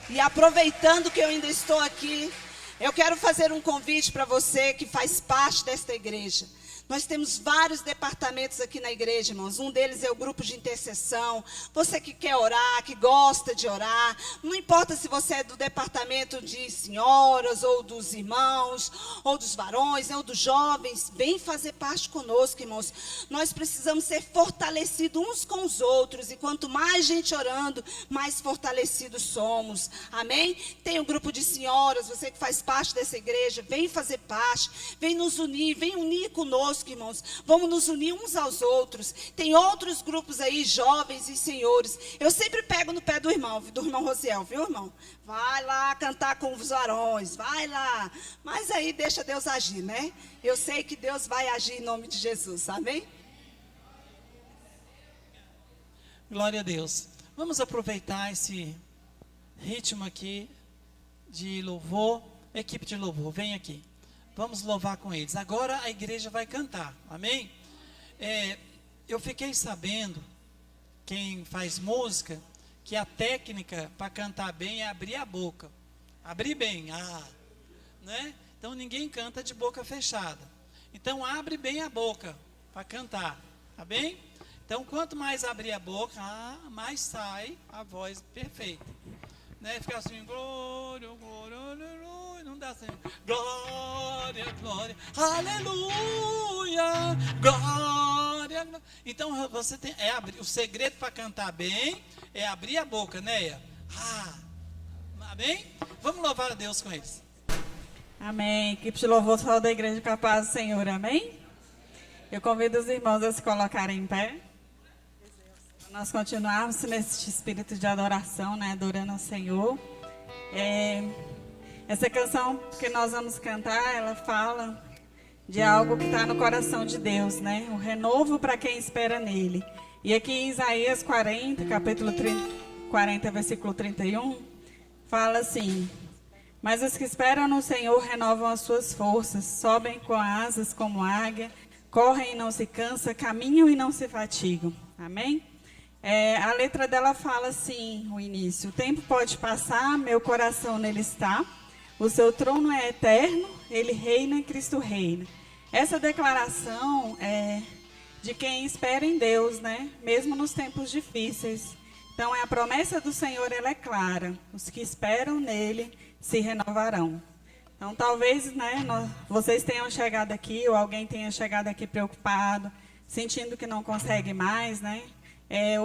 E aproveitando que eu ainda estou aqui, eu quero fazer um convite para você que faz parte desta igreja. Nós temos vários departamentos aqui na igreja, irmãos. Um deles é o grupo de intercessão. Você que quer orar, que gosta de orar, não importa se você é do departamento de senhoras, ou dos irmãos, ou dos varões, ou dos jovens, vem fazer parte conosco, irmãos. Nós precisamos ser fortalecidos uns com os outros, e quanto mais gente orando, mais fortalecidos somos. Amém? Tem um grupo de senhoras, você que faz parte dessa igreja, vem fazer parte, vem nos unir, vem unir conosco, irmãos. Vamos nos unir uns aos outros. Tem outros grupos aí, jovens e senhores. Eu sempre pego no pé do irmão Rosiel, viu, irmão? Vai lá cantar com os varões, vai lá. Mas aí deixa Deus agir, né? Eu sei que Deus vai agir em nome de Jesus, amém? Glória a Deus. Vamos aproveitar esse ritmo aqui de louvor. Equipe de louvor, vem aqui. Vamos louvar com eles. Agora a igreja vai cantar, amém? Eu fiquei sabendo, quem faz música, que a técnica para cantar bem é abrir a boca. Abrir bem, né? Então ninguém canta de boca fechada. Então abre bem a boca para cantar, tá bem? Então quanto mais abrir a boca, mais sai a voz perfeita. Né? Fica assim, glória, glória, aleluia. Não dá assim, glória, glória, aleluia, glória. Então você tem, abrir. O segredo para cantar bem é abrir a boca, né? Amém? Vamos louvar a Deus com eles. Amém. Equipe de louvor só da igreja com a paz do Senhor, amém? Eu convido os irmãos a se colocarem em pé. Nós continuarmos nesse espírito de adoração, né? Adorando ao Senhor. Essa canção que nós vamos cantar, ela fala de algo que está no coração de Deus, né? O renovo para quem espera nele. E aqui em Isaías 40, capítulo 40, versículo 31, fala assim: mas os que esperam no Senhor renovam as suas forças, sobem com asas como águia, correm e não se cansam, caminham e não se fatigam. Amém? A letra dela fala assim, o início: o tempo pode passar, meu coração nele está, o seu trono é eterno, ele reina, Cristo reina. Essa declaração é de quem espera em Deus, né? Mesmo nos tempos difíceis. Então, a promessa do Senhor, ela é clara: os que esperam nele se renovarão. Então, talvez, né, vocês tenham chegado aqui, ou alguém tenha chegado aqui preocupado, sentindo que não consegue mais, né?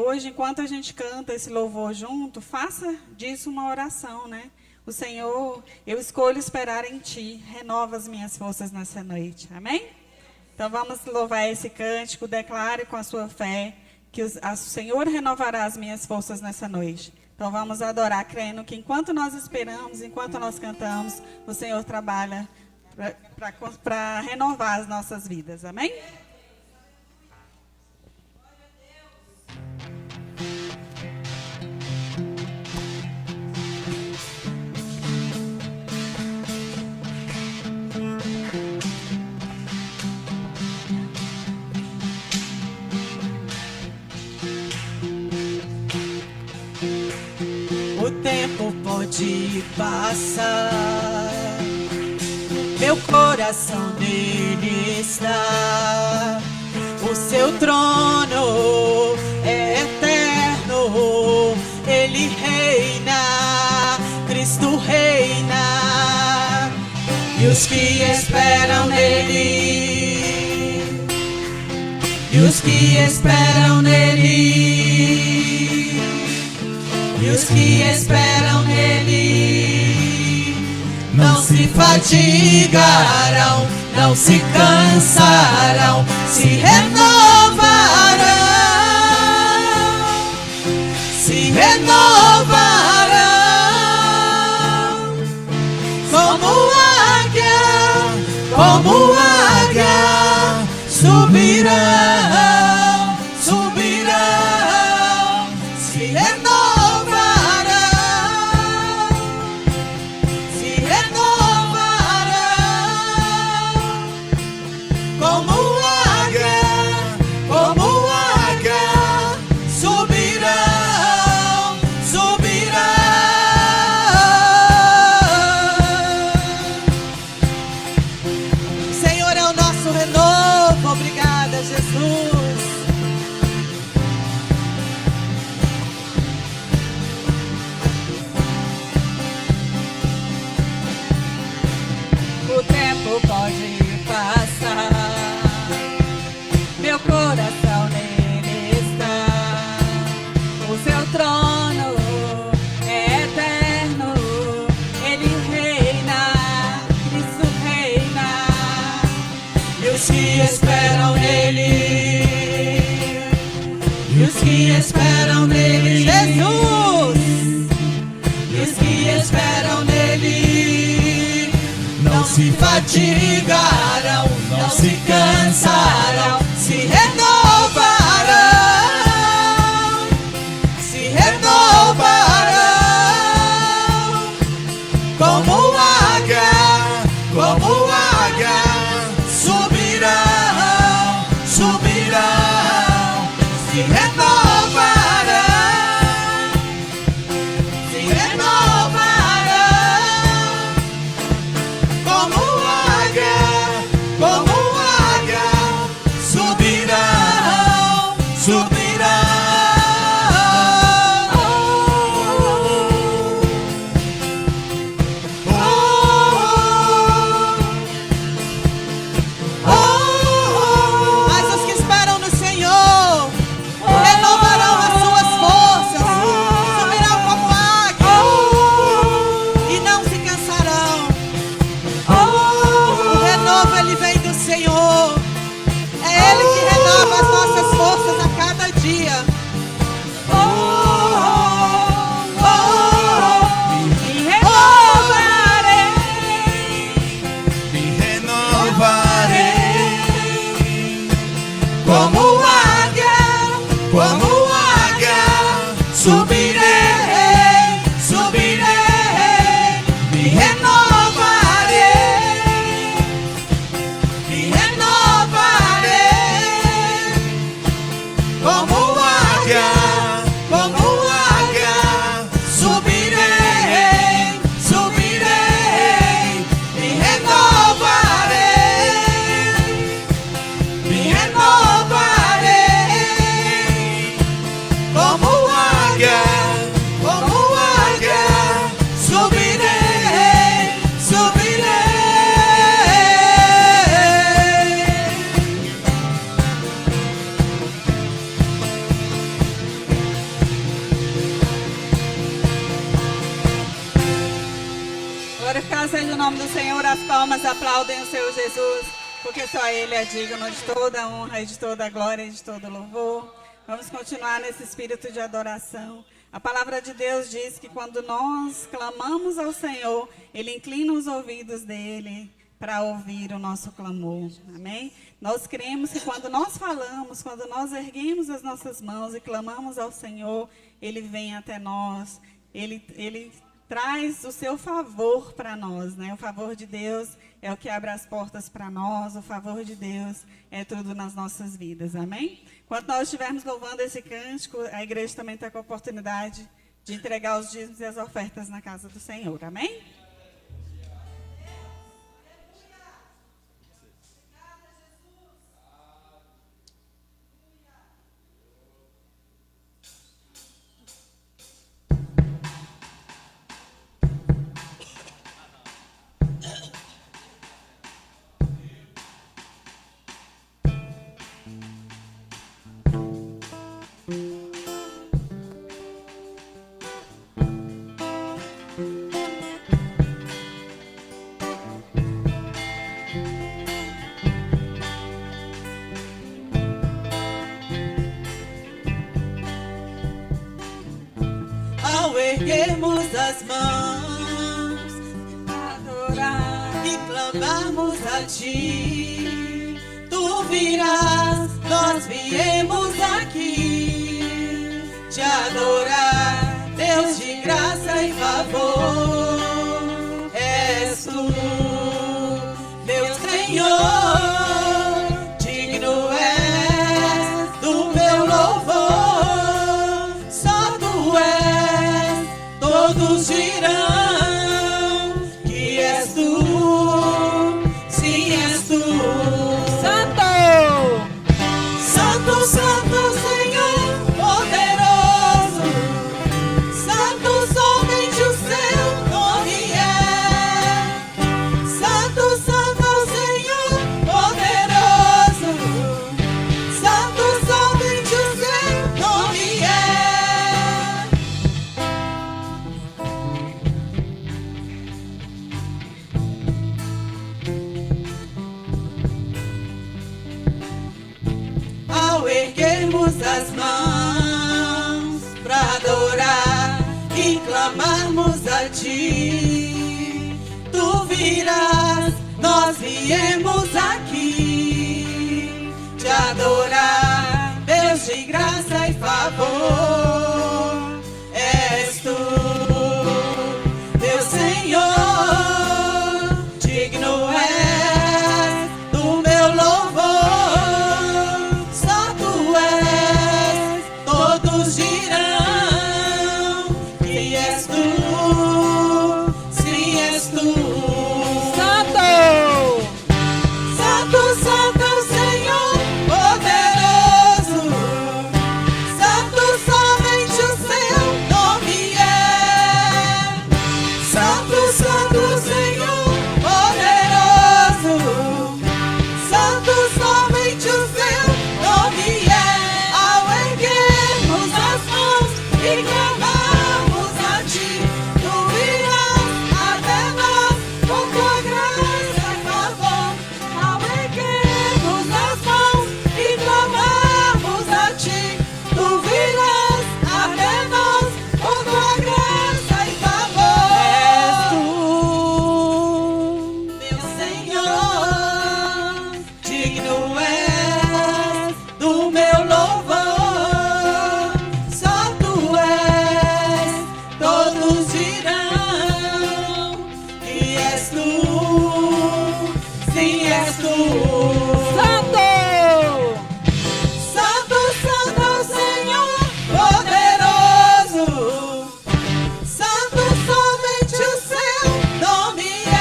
Hoje, enquanto a gente canta esse louvor junto, faça disso uma oração, né? O Senhor, eu escolho esperar em Ti, renova as minhas forças nessa noite, amém? Então vamos louvar esse cântico, declare com a sua fé que o Senhor renovará as minhas forças nessa noite. Então vamos adorar, crendo que enquanto nós esperamos, enquanto nós cantamos, o Senhor trabalha para renovar as nossas vidas, amém? O tempo pode passar, meu coração nele está. O seu trono é eterno, ele reina, Cristo reina. E os que esperam nele, e os que esperam nele, e os que esperam nele não se fatigarão, não se cansarão, se renovarão, se renovarão como esperam nele, e os que esperam nele, Jesus! e os que esperam nele, não se fatigarão, não se cansarão, se renovarão, se renovarão, como águia, subirão, subirão, se renovarão, se renovarão, como águia, subirão, subirão. Mas os que esperam no Senhor renovarão as suas forças, subirão como águia e não se cansarão. O renovo, ele vem do Senhor. É Ele que renova as nossas forças a cada dia. Me renovarei, como águia, subirei, subirei, me renovarei, como águia, subirei, subirei, me renovarei, como águia, subirei, subirei. Glorificado seja o nome do Senhor, as palmas aplaudem o Senhor Jesus, porque só Ele é digno de toda a honra e de toda a glória e de todo o louvor. Vamos continuar nesse espírito de adoração. A palavra de Deus diz que quando nós clamamos ao Senhor, Ele inclina os ouvidos dEle para ouvir o nosso clamor. Amém? Nós cremos que quando nós falamos, quando nós erguemos as nossas mãos e clamamos ao Senhor, Ele vem até nós, Ele traz o seu favor para nós, né? O favor de Deus é o que abre as portas para nós, o favor de Deus é tudo nas nossas vidas, amém? Enquanto nós estivermos louvando esse cântico, a igreja também está com a oportunidade de entregar os dízimos e as ofertas na casa do Senhor, amém? Ao erguermos as mãos, adorar e clamarmos a Ti, Tu virás, nós viemos aqui te adorar, Deus de graça e favor, és Tu, meu Senhor, digno és do meu louvor, só Tu és, todos dirão que és Tu, sim és Tu. Santo, Santo Senhor poderoso, Santo somente o Seu e clamarmos a ti. Tu virás, nós viemos aqui te adorar, Deus de graça e favor. És tu, Deus Senhor, digno és do meu louvor. Só tu és, todos dirão que és tu, sim és tu. Santo, Santo, Santo é o Senhor poderoso. Santo, somente o seu nome é. Santo, Santo é o Senhor poderoso. Santo, somente o seu nome é. Ao erguermos as mãos e clamarmos a ti, tu virás até nós com tua graça e favor. Ao erguermos as mãos e clamarmos a ti, tu virás até nós com tua graça e favor. És tu, meu Senhor, digno és do meu louvor. Só tu és, todos dirão que és tu, sim és tu. Santo, Santo, Santo é o Senhor poderoso. Santo, somente o seu nome é.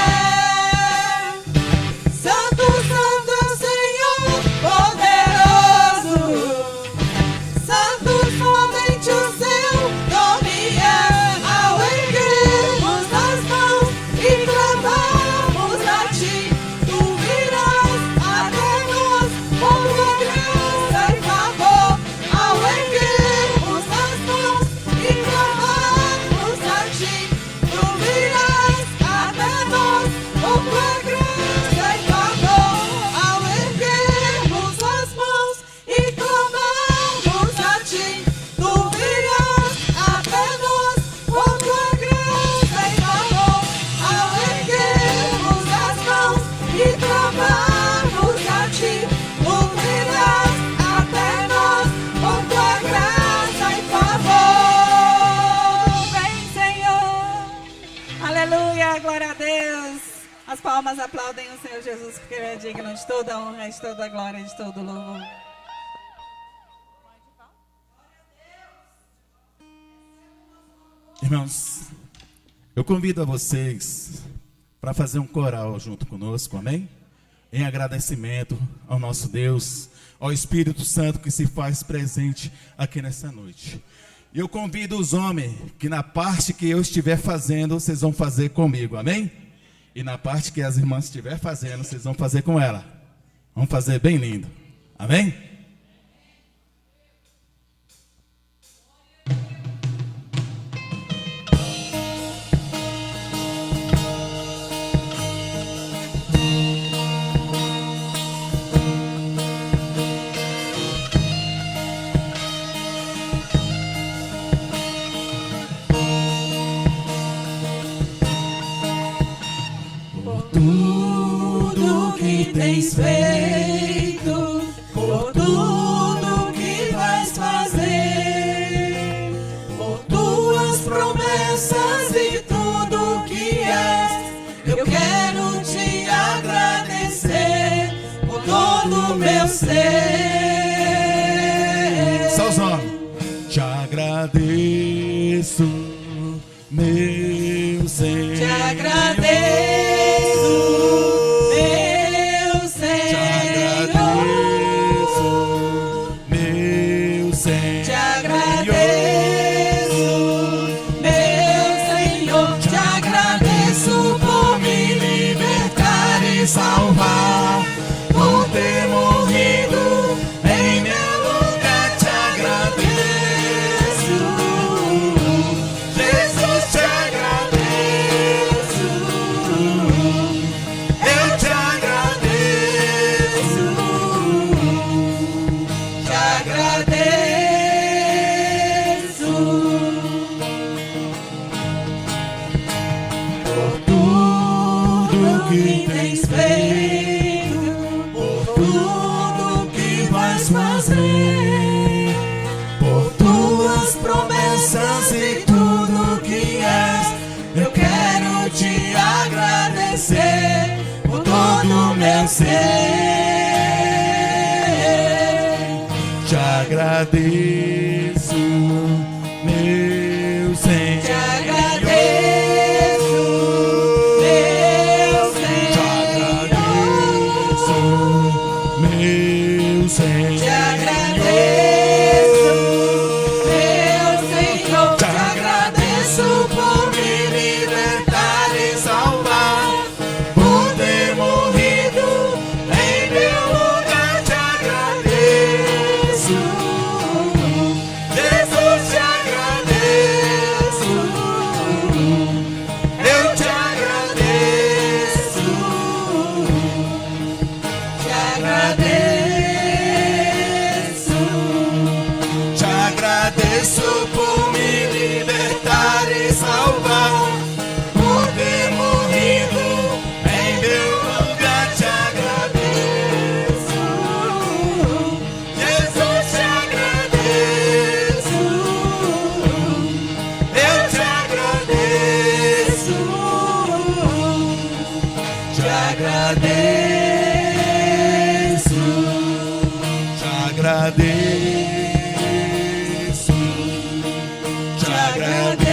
Santo, Santo é o Senhor poderoso. Santo, somente o seu nome é. Ao erguermos as mãos e clamarmos a ti, tu virás até nós com tua graça e favor. Ao erguermos as mãos e clamarmos a ti, tu virás até nós com tua graça e favor. Ao erguermos as mãos e clamarmos a ti, tu virás até nós com tua graça e favor. Ao erguermos as mãos e clamarmos a ti, tu virás até nós com tua graça e favor. Vem, Senhor. Aleluia, glória a Deus. As palmas aplaudem o Senhor Jesus, porque Ele é digno de toda a honra, de toda a glória, de todo o louvor. Irmãos, eu convido a vocês para fazer um coral junto conosco, amém? Em agradecimento ao nosso Deus, ao Espírito Santo que se faz presente aqui nessa noite. E eu convido os homens que na parte que eu estiver fazendo, vocês vão fazer comigo, amém? E na parte que as irmãs estiver fazendo, vocês vão fazer com ela. Vamos fazer bem lindo, amém? Tudo que tens feito, por tudo que vais fazer, por tuas promessas e tudo que és, eu quero te agradecer por todo o meu ser. Só os homens. Te agradeço, meu Senhor. Te agradeço, meu Senhor. Meu Senhor. Te agradeço, meu Senhor. Te agradeço por me libertar e salvar, por ter morrido em meu lugar. Te agradeço, Jesus. Te agradeço. Te agradeço, meu Senhor. Te agradeço, meu Senhor. Meu Senhor. Te agradeço, meu Senhor. Te agradeço por me libertar e salvar, por ter morrido em meu lugar. Te agradeço, Jesus, te agradeço. Eu te agradeço, te agradeço. Te agradeço por me libertar e salvar, por ter morrido em meu lugar. Te agradeço, Jesus, te agradeço. Eu te agradeço, te agradeço. Te agradeço. Te agradeço.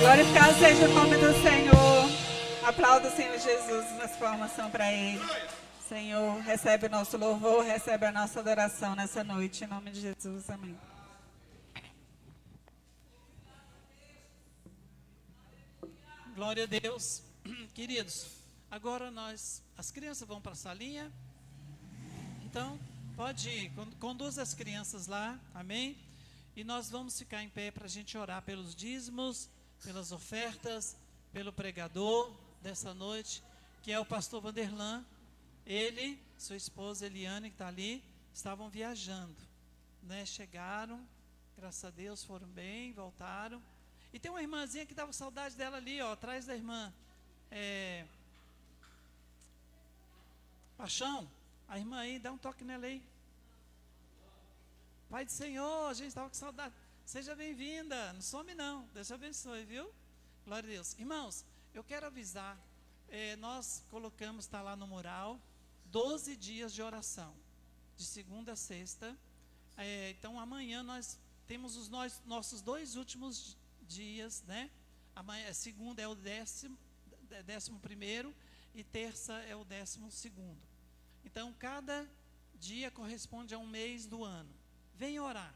Glorificado seja o nome do Senhor. Aplauda o Senhor Jesus nessa formação para Ele. Senhor, recebe o nosso louvor, recebe a nossa adoração nessa noite. Em nome de Jesus, amém. Glória a Deus. Queridos, agora as crianças vão para a salinha. Então, pode ir, conduz as crianças lá, amém? E nós vamos ficar em pé para a gente orar pelos dízimos, pelas ofertas, pelo pregador dessa noite, que é o pastor Vanderlan. Ele, sua esposa Eliane, que está ali, estavam viajando, né? Chegaram, graças a Deus, foram bem, voltaram. E tem uma irmãzinha que estava com saudade dela ali, ó, atrás da irmã Paixão. A irmã aí, dá um toque nela aí. Pai do Senhor, a gente estava com saudade. Seja bem-vinda, não some não, Deus te abençoe, viu? Glória a Deus. Irmãos, eu quero avisar, nós colocamos, está lá no mural, 12 dias de oração, de segunda a sexta. Então amanhã nós temos os nossos 2 últimos dias, né? Amanhã, segunda é o 11º e terça é o 12º. Então cada dia corresponde a um mês do ano. Venha orar.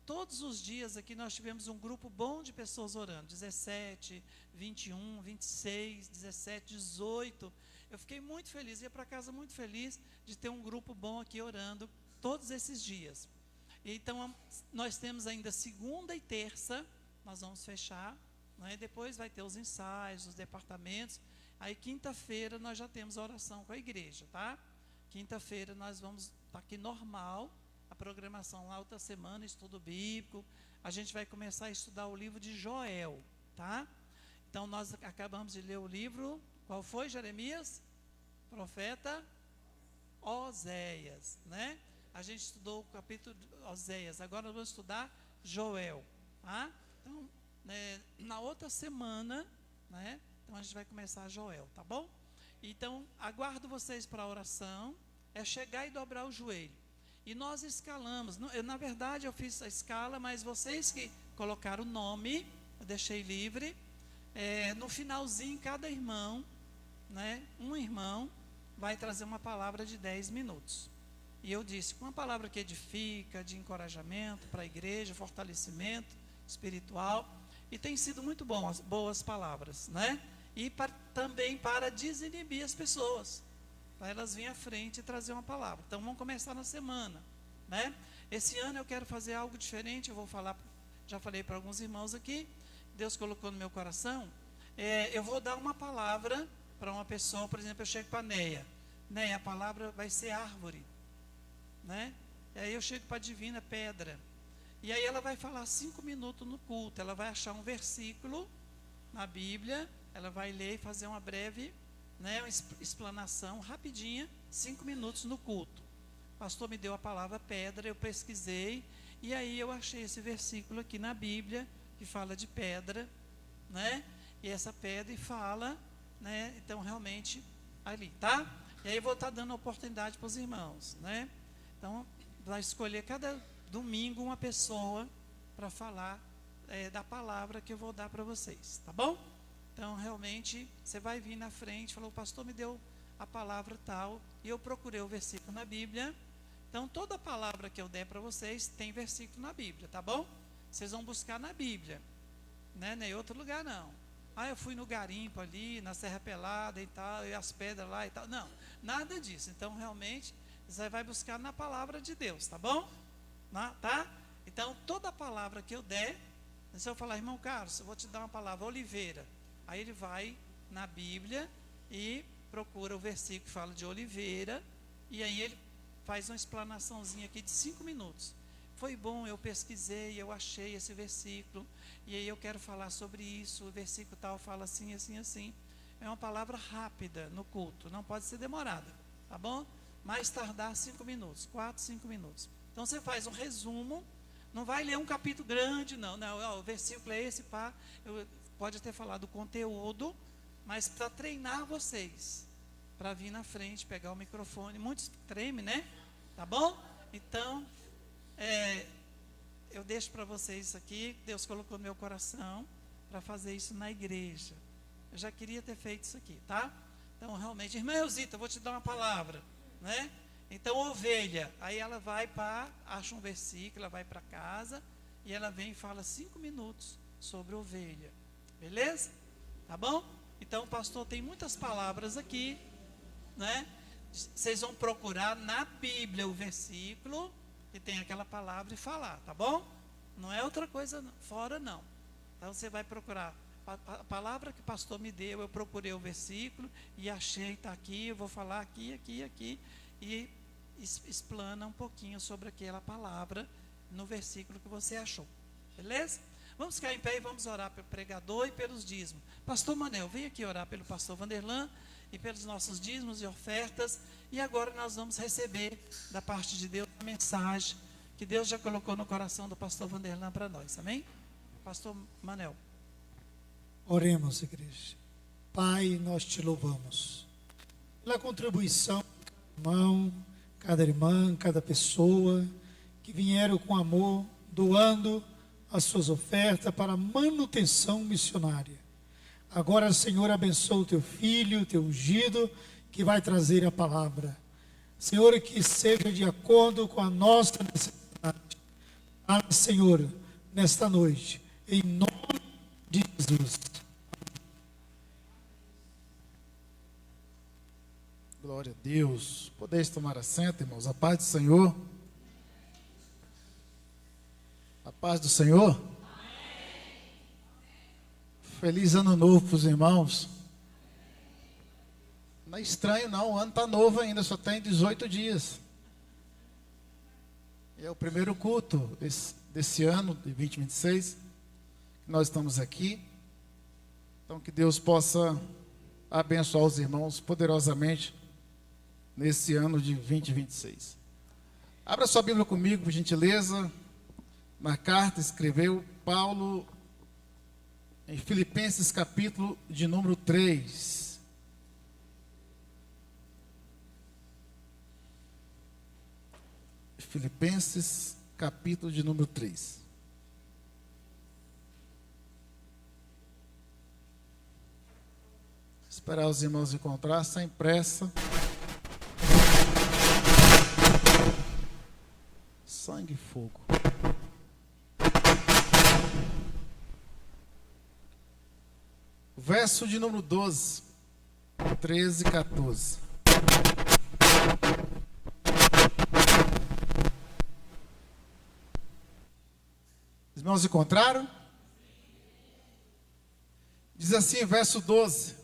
Todos os dias aqui nós tivemos um grupo bom de pessoas orando, 17, 21, 26, 17, 18. Eu fiquei muito feliz, ia para casa muito feliz de ter um grupo bom aqui orando todos esses dias. Então nós temos ainda segunda e terça, nós vamos fechar, né? Depois vai ter os ensaios, os departamentos. Aí quinta-feira nós já temos a oração com a igreja, tá? Quinta-feira nós vamos estar aqui normal, a programação lá outra semana, estudo bíblico. A gente vai começar a estudar o livro de Joel, tá? Então nós acabamos de ler o livro, qual foi, Jeremias? Profeta Oséias, né? A gente estudou o capítulo de Oséias, agora nós vamos estudar Joel, tá? Então, na outra semana, né? Então a gente vai começar Joel, tá bom? Então, aguardo vocês para a oração, é chegar e dobrar o joelho. E nós escalamos, na verdade eu fiz a escala, mas vocês que colocaram o nome, eu deixei livre. No finalzinho, cada irmão, né? Um irmão vai trazer uma palavra de 10 minutos. E eu disse, com uma palavra que edifica, de encorajamento para a igreja, fortalecimento espiritual. E tem sido muito boas palavras, né? E também para desinibir as pessoas, para elas virem à frente e trazer uma palavra. Então vamos começar na semana, né? Esse ano eu quero fazer algo diferente, eu vou falar, já falei para alguns irmãos aqui, Deus colocou no meu coração, eu vou dar uma palavra para uma pessoa, por exemplo, eu chego para a Neia, a palavra vai ser árvore, né? E aí eu chego para a Divina, pedra. E aí ela vai falar 5 minutos no culto, ela vai achar um versículo na Bíblia, ela vai ler e fazer uma breve, né, uma explanação rapidinha, 5 minutos no culto. O pastor me deu a palavra pedra, eu pesquisei, E aí eu achei esse versículo aqui na Bíblia, que fala de pedra, né? E essa pedra fala, né? Então realmente ali, tá? E aí eu vou estar dando oportunidade para os irmãos, né? Então vai escolher cada domingo uma pessoa para falar da palavra que eu vou dar para vocês, tá bom? Então realmente você vai vir na frente, falou, o pastor me deu a palavra tal, e eu procurei o versículo na Bíblia. Então toda palavra que eu der para vocês tem versículo na Bíblia, tá bom? Vocês vão buscar na Bíblia, né? Nem em outro lugar não. Eu fui no garimpo ali, na Serra Pelada e tal, e as pedras lá e tal. Não, nada disso. Então realmente você vai buscar na palavra de Deus, tá bom? Tá? Então toda palavra que eu der, se eu falar, irmão Carlos, eu vou te dar uma palavra, oliveira. Aí ele vai na Bíblia e procura o versículo que fala de oliveira, e aí ele faz uma explanaçãozinha aqui de 5 minutos. Foi bom, eu pesquisei, eu achei esse versículo, e aí eu quero falar sobre isso, o versículo tal fala assim, assim, assim. É uma palavra rápida no culto, não pode ser demorada, tá bom? Mais tardar 5 minutos, 4, 5 minutos. Então você faz um resumo, não vai ler um capítulo grande, não, o versículo é esse, pá, pode ter falado o conteúdo, mas para treinar vocês, para vir na frente, pegar o microfone, muitos tremem, né? Tá bom? Então, eu deixo para vocês isso aqui, Deus colocou no meu coração, para fazer isso na igreja. Eu já queria ter feito isso aqui, tá? Então, realmente, irmã Elzita, eu vou te dar uma palavra, né? Então, ovelha, aí ela vai acha um versículo, ela vai para casa, e ela vem e fala 5 minutos sobre ovelha, beleza? Tá bom? Então, o pastor tem muitas palavras aqui, né? Vocês vão procurar na Bíblia o versículo que tem aquela palavra e falar, tá bom? Não é outra coisa fora, não. Então, você vai procurar a palavra que o pastor me deu, eu procurei o versículo e achei, está aqui, eu vou falar aqui, aqui, aqui, e explana um pouquinho sobre aquela palavra no versículo que você achou, beleza? Vamos ficar em pé e vamos orar pelo pregador e pelos dízimos. Pastor Manel, vem aqui orar pelo pastor Vanderlan e pelos nossos dízimos e ofertas. E agora nós vamos receber da parte de Deus a mensagem que Deus já colocou no coração do pastor Vanderlan para nós, amém? Pastor Manel. Oremos, igreja. Pai, nós te louvamos pela contribuição de cada irmão, cada irmã, cada pessoa que vieram com amor, doando as suas ofertas para a manutenção missionária. Agora, Senhor, abençoa o teu filho, o teu ungido, que vai trazer a palavra. Senhor, que seja de acordo com a nossa necessidade. Senhor, nesta noite, em nome de Jesus. Glória a Deus. Podeis tomar assento, irmãos. A paz do Senhor. A paz do Senhor. Amém. Feliz ano novo para os irmãos. Não é estranho não, o ano está novo ainda, só tem 18 dias. É o primeiro culto desse ano, de 2026, que nós estamos aqui. Então que Deus possa abençoar os irmãos poderosamente nesse ano de 2026. Abra sua Bíblia comigo, por gentileza. Na carta escreveu Paulo em Filipenses capítulo de número 3. Filipenses capítulo de número 3. Esperar os irmãos encontrar sem pressa. Sangue e fogo. Verso de número 12, 13 e 14. Os irmãos encontraram? Diz assim, verso 12: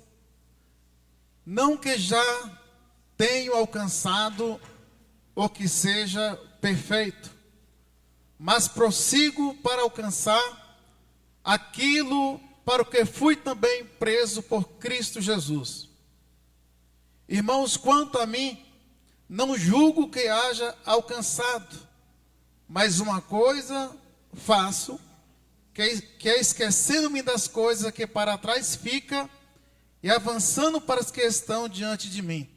não que já tenho alcançado o que seja perfeito, mas prossigo para alcançar aquilo para o que fui também preso por Cristo Jesus. Irmãos, quanto a mim, não julgo que haja alcançado, Mas uma coisa faço, que é esquecendo-me das coisas que para trás fica e avançando para as que estão diante de mim.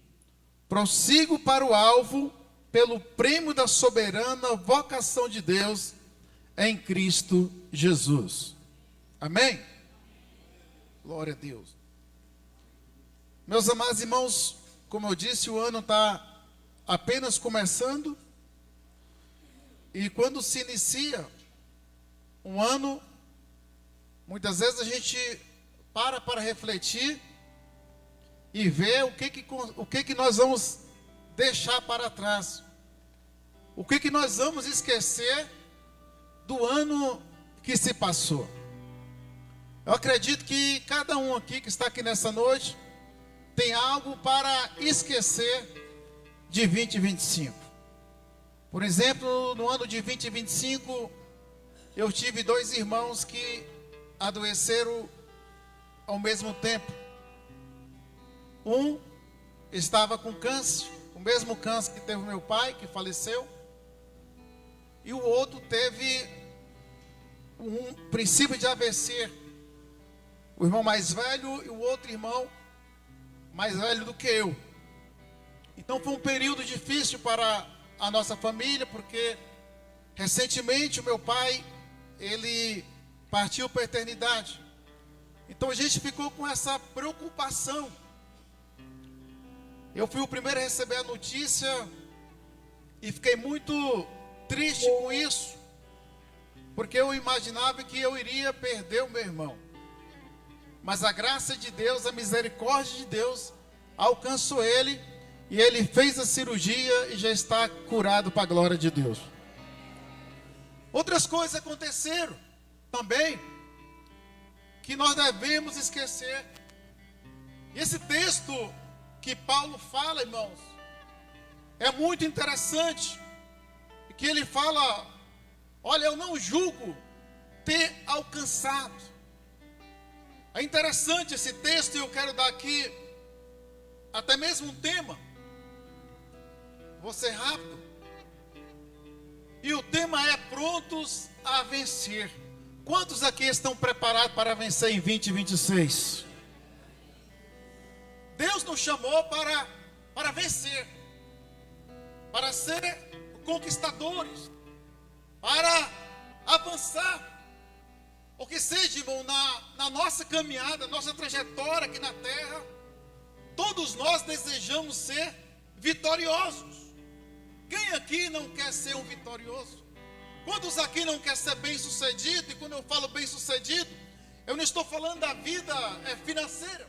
Prossigo para o alvo, pelo prêmio da soberana vocação de Deus em Cristo Jesus. Amém? Glória a Deus. Meus amados irmãos, como eu disse, o ano está apenas começando. E quando se inicia um ano, muitas vezes a gente para refletir e ver o que nós vamos deixar para trás. O que nós vamos esquecer do ano que se passou. Eu acredito que cada um aqui que está aqui nessa noite tem algo para esquecer de 2025. Por exemplo, no ano de 2025, eu tive 2 irmãos que adoeceram ao mesmo tempo. Um estava com câncer, o mesmo câncer que teve meu pai, que faleceu. E o outro teve um princípio de AVC. O irmão mais velho e o outro irmão mais velho do que eu. Então foi um período difícil para a nossa família, porque recentemente o meu pai, ele partiu para a eternidade. Então a gente ficou com essa preocupação. Eu fui o primeiro a receber a notícia e fiquei muito triste com isso, porque eu imaginava que eu iria perder o meu irmão. Mas a graça de Deus, a misericórdia de Deus alcançou ele, e ele fez a cirurgia e já está curado para a glória de Deus. Outras coisas aconteceram também que nós devemos esquecer. Esse texto que Paulo fala, irmãos, é muito interessante, que ele fala: olha, eu não julgo ter alcançado. É interessante esse texto, e eu quero dar aqui até mesmo um tema. Vou ser rápido. E o tema é prontos a vencer. Quantos aqui estão preparados para vencer em 2026? Deus nos chamou para vencer, para ser conquistadores, para avançar. O que seja, irmão, na nossa caminhada, nossa trajetória aqui na terra, todos nós desejamos ser vitoriosos. Quem aqui não quer ser um vitorioso? Quantos aqui não quer ser bem sucedido? E quando eu falo bem sucedido, eu não estou falando da vida financeira,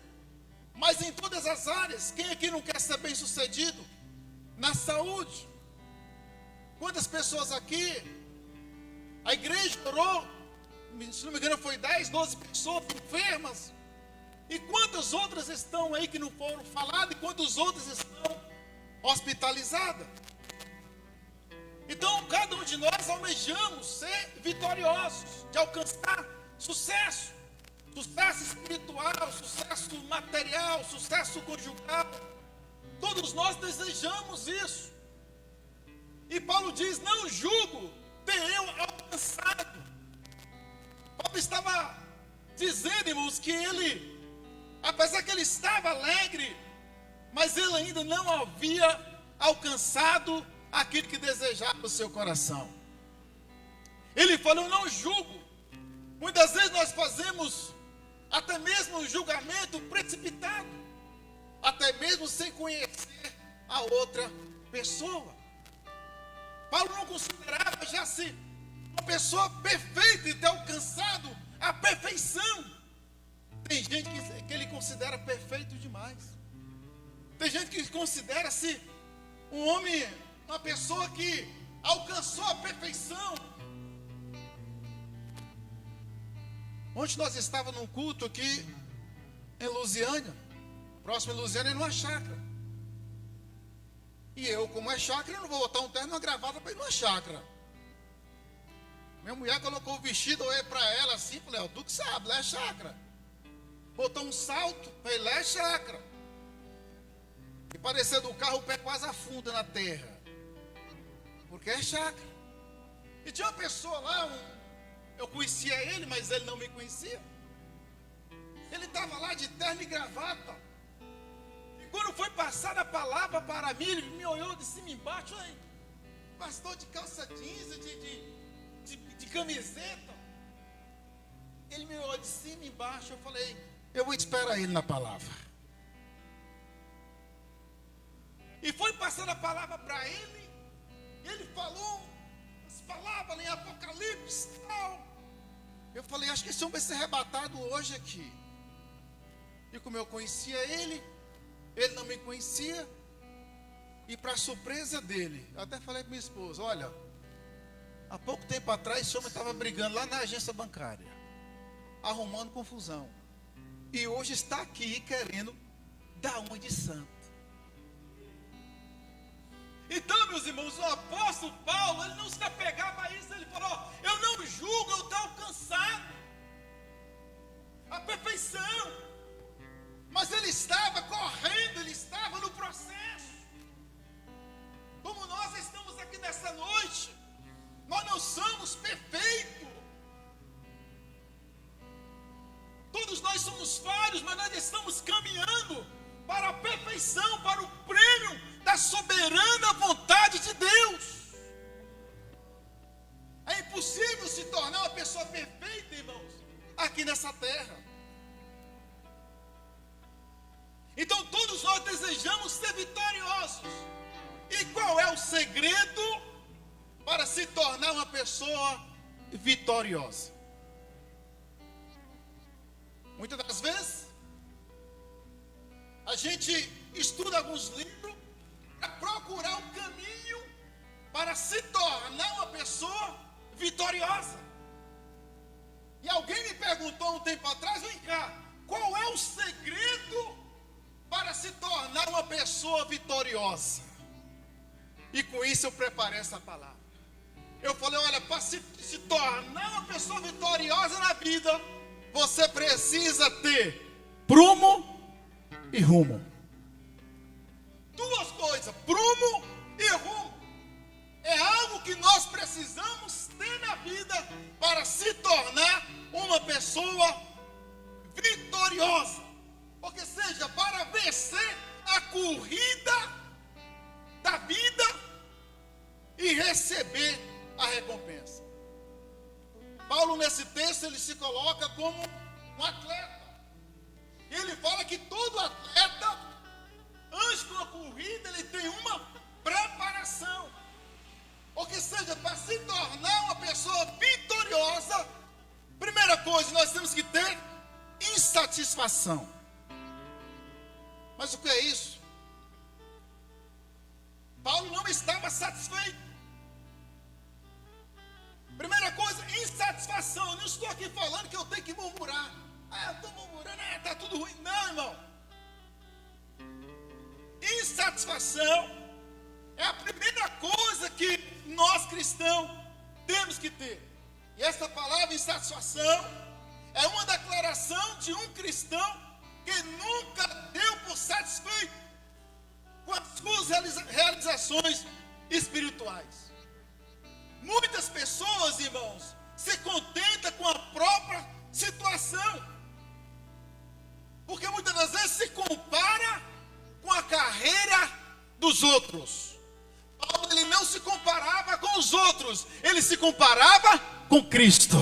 mas em todas as áreas. Quem aqui não quer ser bem sucedido? Na saúde. Quantas pessoas aqui, a igreja orou, se não me engano foi 10, 12 pessoas enfermas. E quantas outras estão aí que não foram faladas? E quantas outras estão hospitalizadas? Então, cada um de nós almejamos ser vitoriosos, de alcançar sucesso. Sucesso espiritual, sucesso material, sucesso conjugal. Todos nós desejamos isso. E Paulo diz: não julgo ter eu alcançado. Paulo estava dizendo, irmãos, que ele, apesar que ele estava alegre, mas ele ainda não havia alcançado aquilo que desejava o seu coração. Ele falou: eu não julgo. Muitas vezes nós fazemos até mesmo um julgamento precipitado, até mesmo sem conhecer a outra pessoa. Paulo não considerava já se uma pessoa perfeita e ter alcançado a perfeição. Tem gente que ele considera perfeito demais. Tem gente que considera-se um homem, uma pessoa que alcançou a perfeição. Ontem nós estávamos num culto aqui em Lusiânia, próximo de Lusiânia, numa chácara. E eu, como é chácara, eu não vou botar um terno e uma gravata para ir numa chácara. Minha mulher colocou o vestido, eu olhei para ela assim, falei: tu que sabe, lá é chácara. Botou um salto, falei: lá é chácara. E parecer do carro, o pé quase afunda na terra, porque é chácara. E tinha uma pessoa lá, eu conhecia ele, mas ele não me conhecia. Ele estava lá de terno e gravata. E quando foi passada a palavra para mim, ele me olhou de cima e embaixo, aí, pastor de calça jeans, de camiseta. Ele me olhou de cima e embaixo, eu falei, eu vou esperar ele na palavra. E foi passando a palavra para ele, e ele falou as palavras em Apocalipse e tal. Eu falei, acho que esse homem vai ser arrebatado hoje aqui. E como eu conhecia ele não me conhecia. E para surpresa dele, eu até falei para minha esposa, olha, há pouco tempo atrás esse homem estava brigando lá na agência bancária, arrumando confusão. E hoje está aqui querendo dar uma de santo. Então, meus irmãos, o apóstolo Paulo, ele não se apegava a isso. Ele falou, eu não julgo, eu estou alcançado a perfeição. Mas ele estava correndo, ele estava no processo. Como nós estamos aqui nessa noite, nós não somos perfeitos. Todos nós somos falhos, mas nós estamos caminhando para a perfeição, para o prêmio da soberana vontade de Deus. É impossível se tornar uma pessoa perfeita, irmãos, aqui nessa terra. Então todos nós desejamos ser vitoriosos. E qual é o segredo para se tornar uma pessoa vitoriosa? Muitas das vezes, a gente estuda alguns livros para procurar um caminho para se tornar uma pessoa vitoriosa. E alguém me perguntou um tempo atrás, vem cá, qual é o segredo para se tornar uma pessoa vitoriosa? E com isso eu preparei essa palavra. Eu falei, olha, para se tornar uma pessoa vitoriosa na vida, você precisa ter prumo e rumo. Duas coisas, prumo e rumo. É algo que nós precisamos ter na vida para se tornar uma pessoa vitoriosa. Porque seja para vencer a corrida da vida e receber a recompensa. Paulo, nesse texto, ele se coloca como um atleta. Ele fala que todo atleta, antes de uma corrida, ele tem uma preparação. Ou que seja, para se tornar uma pessoa vitoriosa, primeira coisa, nós temos que ter insatisfação. Mas o que é isso? Paulo não estava satisfeito. Primeira coisa, insatisfação. Eu não estou aqui falando que eu tenho que murmurar. Eu estou murmurando, está tudo ruim. Não, irmão. Insatisfação é a primeira coisa que nós cristãos temos que ter. E essa palavra insatisfação é uma declaração de um cristão que nunca deu por satisfeito com as suas realizações espirituais. Muitas pessoas, irmãos, se contentam com a própria situação, porque muitas das vezes se compara com a carreira dos outros. Paulo, ele não se comparava com os outros, ele se comparava com Cristo.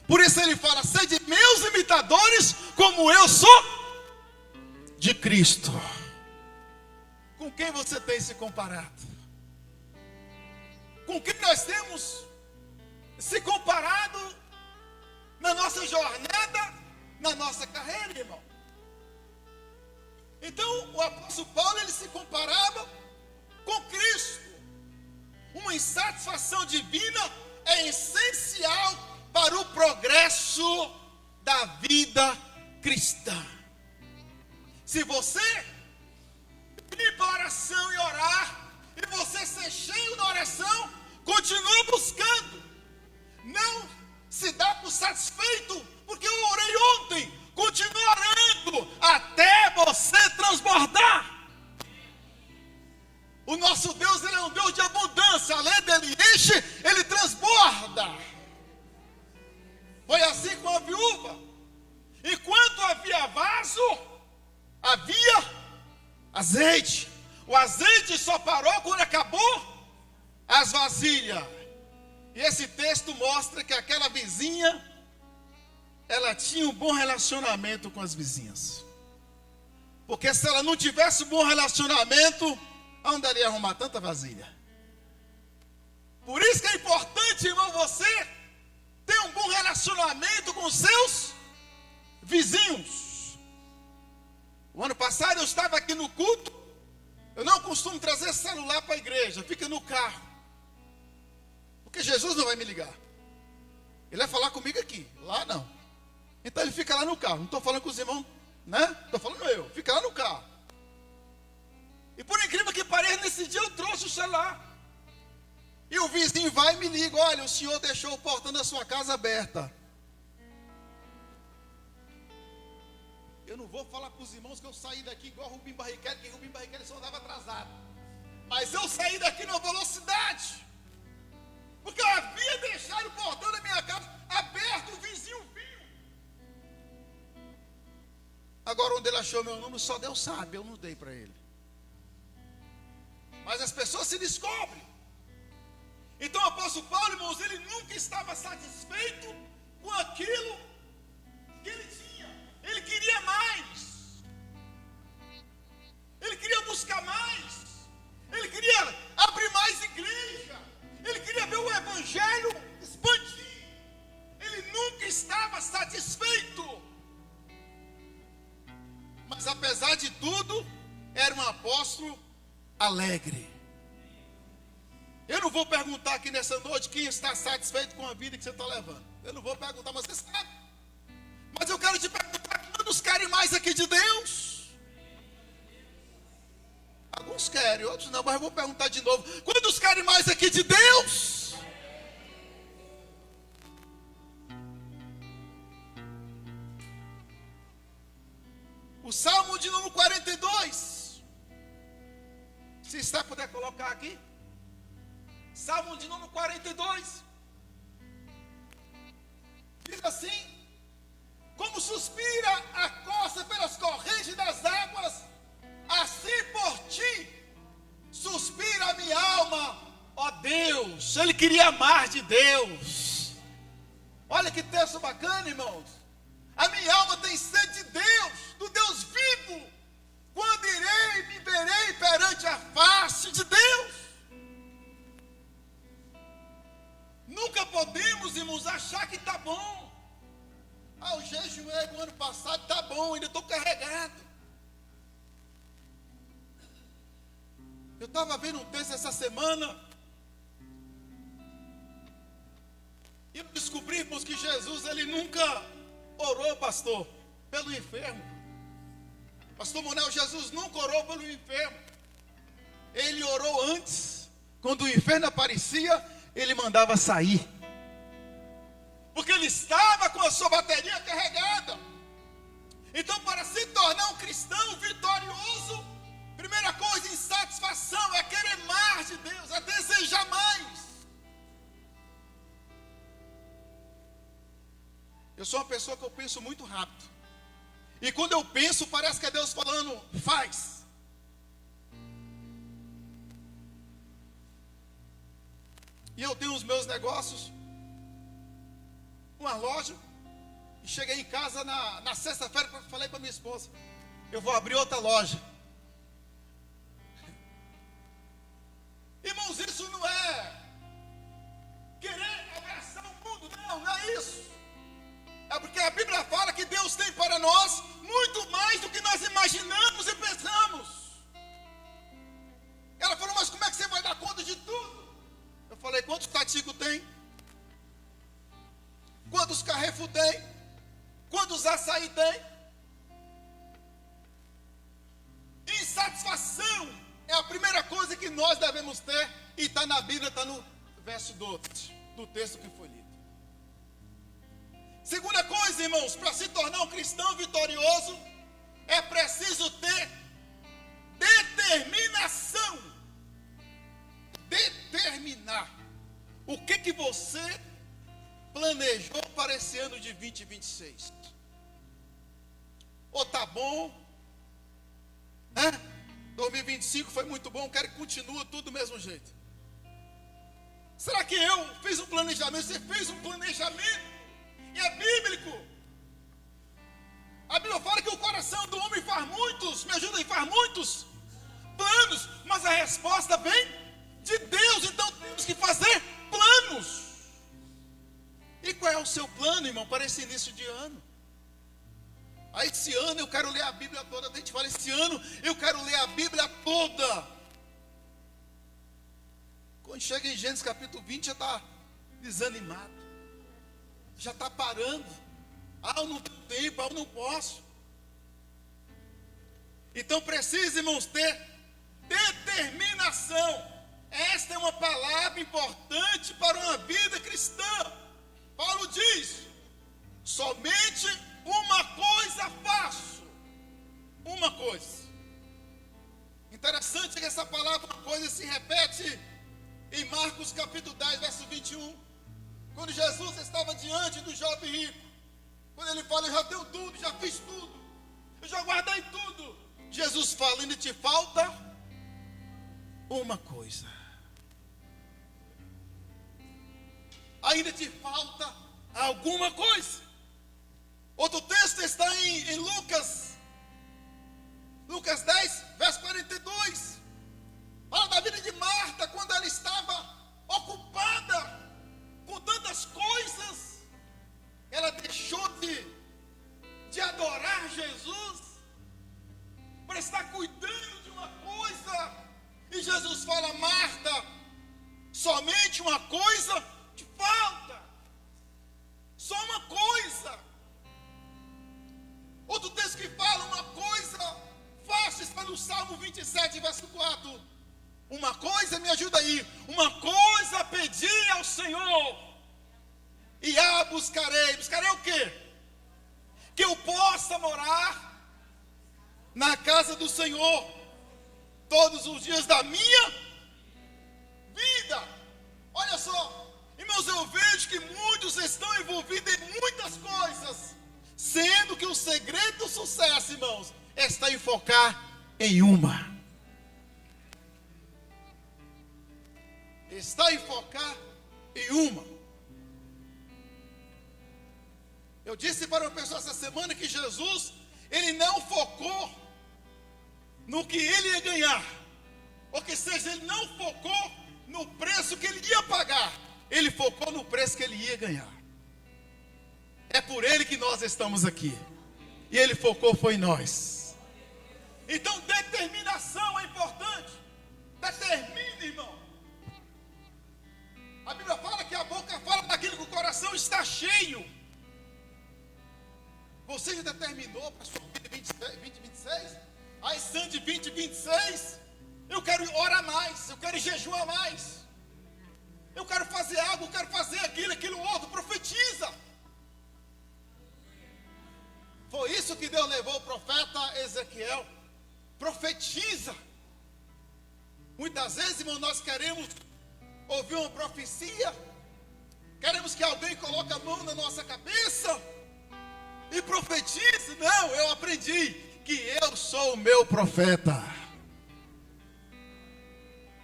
Por isso ele fala, sede meus imitadores, como eu sou de Cristo. Com quem você tem se comparado? Com quem nós temos se comparado na nossa jornada, na nossa carreira, irmão? Então, o apóstolo Paulo, ele se comparava com Cristo. Uma insatisfação divina é essencial para o progresso da vida cristã. Se você ir para a oração e orar, e você ser cheio na oração, continua buscando. Não se dá por satisfeito, porque eu orei ontem. Continua orando até você transbordar. O nosso Deus, ele é um Deus de abundância. Além dele enche, ele transborda. azeite. O azeite só parou quando acabou as vasilhas. E esse texto mostra que aquela vizinha, ela tinha um bom relacionamento com as vizinhas. Porque se ela não tivesse um bom relacionamento, onde ela ia arrumar tanta vasilha? Por isso que é importante, irmão, você ter um bom relacionamento com os seus vizinhos. O ano passado eu estava aqui no culto. Eu não costumo trazer celular para a igreja, fica no carro. Porque Jesus não vai me ligar. Ele vai falar comigo aqui, lá não. Então ele fica lá no carro. Não estou falando com os irmãos, né? Estou falando eu, fica lá no carro. E por incrível que pareça, nesse dia eu trouxe o celular. E o vizinho vai e me liga: olha, o senhor deixou o portão da sua casa aberta. Eu não vou falar para os irmãos que eu saí daqui igual Rubim Barrichello, que Rubim Barrichello só andava atrasado. Mas eu saí daqui numa velocidade. Porque eu havia deixado o portão da minha casa aberto, o vizinho viu. Agora, onde ele achou meu número, só Deus sabe, eu não dei para ele. Mas as pessoas se descobrem. Então o apóstolo Paulo, irmãos, ele nunca estava satisfeito com aquilo que ele tinha. Ele queria mais. Ele queria buscar mais. Ele queria abrir mais igreja. Ele queria ver o evangelho expandir. Ele nunca estava satisfeito. Mas apesar de tudo, era um apóstolo alegre. Eu não vou perguntar aqui nessa noite quem está satisfeito com a vida que você está levando. Eu não vou perguntar, mas você sabe. Mas eu quero te perguntar: quantos querem mais aqui de Deus? Alguns querem, outros não, mas eu vou perguntar de novo: quantos querem mais aqui de Deus? O Salmo de número 42. Se está puder colocar aqui. Salmo de número 42. Diz assim: como suspira a costa pelas correntes das águas, assim por ti suspira a minha alma, ó Deus. Ele queria mais de Deus. Olha que texto bacana, irmãos. A minha alma tem sede de Deus, do Deus vivo. Quando irei, me verei perante a face de Deus. Nunca podemos, irmãos, achar que está bom. Ah, o jejuei do ano passado está bom, ainda estou carregado. Eu estava vendo um texto essa semana. E eu descobri, irmãos, que Jesus, ele nunca orou, pastor, pelo enfermo. Pastor Monel, Jesus nunca orou pelo enfermo. Ele orou antes. Quando o inferno aparecia, ele mandava sair. Porque ele estava com a sua bateria carregada. Então, para se tornar um cristão vitorioso, primeira coisa, insatisfação, é querer mais de Deus, é desejar mais. Eu sou uma pessoa que eu penso muito rápido. E quando eu penso, parece que é Deus falando: faz. E eu tenho os meus negócios, uma loja, e cheguei em casa na sexta-feira, falei para minha esposa: eu vou abrir outra loja. Irmãos, isso não é querer abraçar o mundo, não é isso. É porque a Bíblia fala que Deus tem para nós muito mais do que nós imaginamos e pensamos. Ela falou: mas como é que você vai dar conta de tudo? Eu falei: quantos Tatico tem? Quantos Carrefour tem? Quantos Açaí tem? Insatisfação é a primeira coisa que nós devemos ter. E está na Bíblia, está no verso 12 do texto que foi lido. Segunda coisa, irmãos, para se tornar um cristão vitorioso, é preciso ter determinação. Determinar. O que você planejou para esse ano de 2026? Ou tá bom, né? 2025 foi muito bom, quero que continue tudo do mesmo jeito. Será que eu fiz um planejamento? Você fez um planejamento? E é bíblico. A Bíblia fala que o coração do homem faz muitos, me ajuda aí, faz muitos planos, mas a resposta vem de Deus. Então temos que fazer planos. E qual é o seu plano, irmão, para esse início de ano? Aí esse ano eu quero ler a Bíblia toda. A gente fala, esse ano eu quero ler a Bíblia toda. Quando chega em Gênesis capítulo 20, já está desanimado. Já está parando. Eu não tenho tempo, eu não posso. Então precisa, irmãos, ter determinação. Esta é uma palavra importante para uma vida cristã. Paulo diz: somente uma coisa faço. Uma coisa. Interessante que essa palavra, uma coisa, se repete em Marcos capítulo 10, verso 21. Quando Jesus estava diante do jovem rico. Quando ele fala, eu já tenho tudo, já fiz tudo. Eu já guardei tudo. Jesus fala, ainda te falta uma coisa. Ainda te falta alguma coisa. Outro texto está em Lucas 10, verso 42. Fala da vida de Marta, quando ela estava ocupada com tantas coisas, ela deixou de adorar Jesus para estar cuidando de uma coisa. E Jesus fala, Marta, somente uma coisa te falta. Só uma coisa. Outro texto que fala uma coisa fácil está no Salmo 27, verso 4. Uma coisa, me ajuda aí. Uma coisa pedi ao Senhor e a buscarei. Buscarei o quê? Que eu possa morar na casa do Senhor todos os dias da minha vida. Olha só, irmãos, eu vejo que muitos estão envolvidos em muitas coisas, sendo que o segredo do sucesso, irmãos, está em focar em uma. Está em focar em uma. Eu disse para uma pessoa essa semana que Jesus, ele não focou no que ele ia ganhar. Ou que seja, ele não focou no preço que ele ia pagar. Ele focou no preço que ele ia ganhar. É por ele que nós estamos aqui. E ele focou foi em nós. Então determinação é importante. Determine, irmão. A Bíblia fala que a boca fala daquilo que o coração está cheio. Você já determinou para a sua vida 2026? A esse ano de 2026, eu quero orar mais, eu quero jejuar mais. Eu quero fazer algo, eu quero fazer aquilo outro. Profetiza. Foi isso que Deus levou o profeta Ezequiel. Profetiza. Muitas vezes, irmão, nós queremos ouvir uma profecia. Queremos que alguém coloque a mão na nossa cabeça e profetize. Não, eu aprendi que eu sou o meu profeta.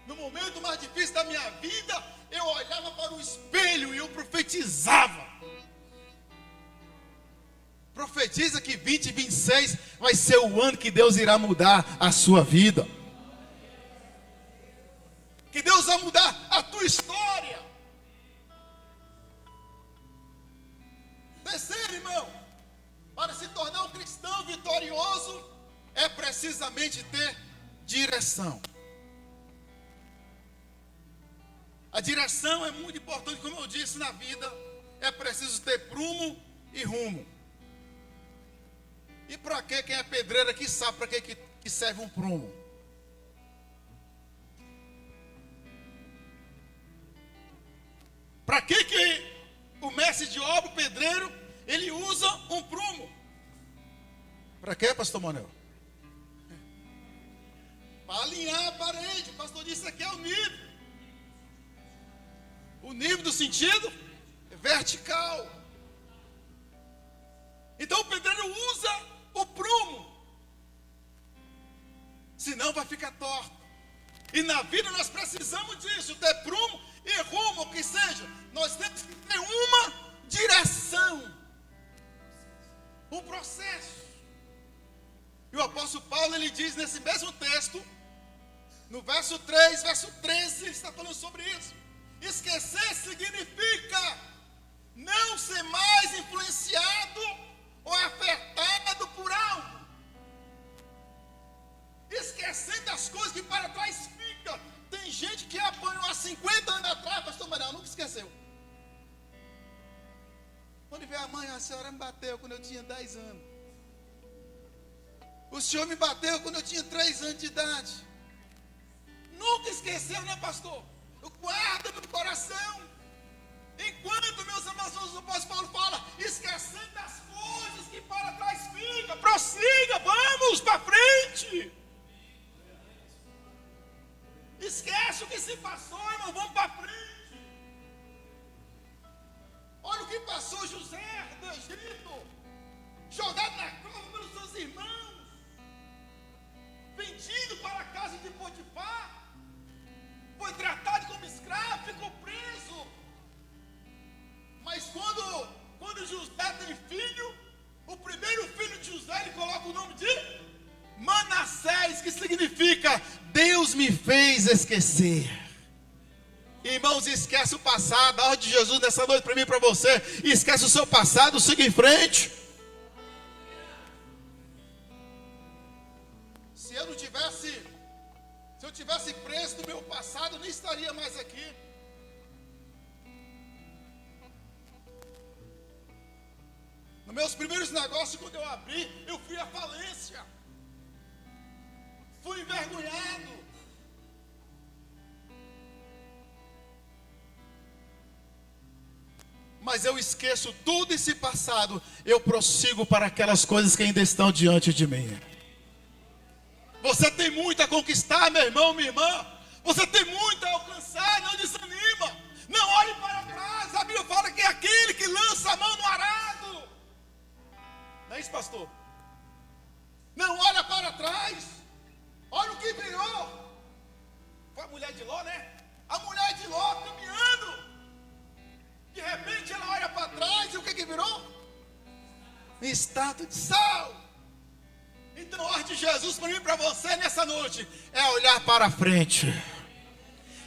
No momento mais difícil da minha vida, eu olhava para o espelho e eu profetizava. Profetiza que 2026 vai ser o ano que Deus irá mudar a sua vida. Que Deus vai mudar a tua história. Terceiro, irmão, para se tornar um cristão vitorioso, é precisamente ter direção. A direção é muito importante, como eu disse, na vida. É preciso ter prumo e rumo. E para que quem é pedreiro aqui sabe para que serve um prumo? Para que o mestre de obra, o pedreiro, ele usa um prumo? Para que, pastor Manuel? Para alinhar a parede. O pastor disse aqui é o nível. O nível do sentido é vertical. Então o pedreiro usa o prumo. senão vai ficar torto. E na vida nós precisamos disso, ter prumo e rumo, ou que seja, nós temos que ter uma direção, um processo. E o apóstolo Paulo, ele diz nesse mesmo texto, no verso 3, verso 13, ele está falando sobre isso. Esquecer significa não ser mais influenciado ou afetado por algo. Esquecendo as coisas que para trás fica. Tem gente que apanhou há 50 anos atrás, pastor Manuel, nunca esqueceu. Quando vê a mãe, a senhora me bateu quando eu tinha 10 anos. O senhor me bateu quando eu tinha 3 anos de idade. Nunca esqueceu, né, pastor? Eu guardo no coração. Enquanto, meus amados, o apóstolo Paulo fala, esquecendo das coisas que para trás ficam, prossiga, vamos para frente. Esquece o que se passou, irmão, vamos para frente. Olha o que passou José do Egito, jogado na cova pelos seus irmãos, vendido para a casa de Potifar, foi tratado como escravo, ficou preso. Mas quando José tem filho, o primeiro filho de José, ele coloca o nome de Manassés, que significa Deus me fez esquecer. Irmãos, esquece o passado. A ordem de Jesus nessa noite para mim e para você: esquece o seu passado, siga em frente. Se eu tivesse preso do meu passado, eu nem estaria mais aqui. Nos meus primeiros negócios, quando eu abri, eu fui à falência. Fui envergonhado. Mas eu esqueço tudo esse passado. Eu prossigo para aquelas coisas que ainda estão diante de mim. Você tem muito a conquistar, meu irmão, minha irmã. Você tem muito a alcançar, não desanima. Não olhe para trás. A Bíblia fala que é aquele que lança a mão no arado. Não é isso, pastor? Não olha para trás. Olha o que virou. Foi a mulher de Ló, né? A mulher de Ló caminhando. De repente ela olha para trás e o que virou? Estátua de sal. Então a ordem de Jesus para mim e para você nessa noite é olhar para frente.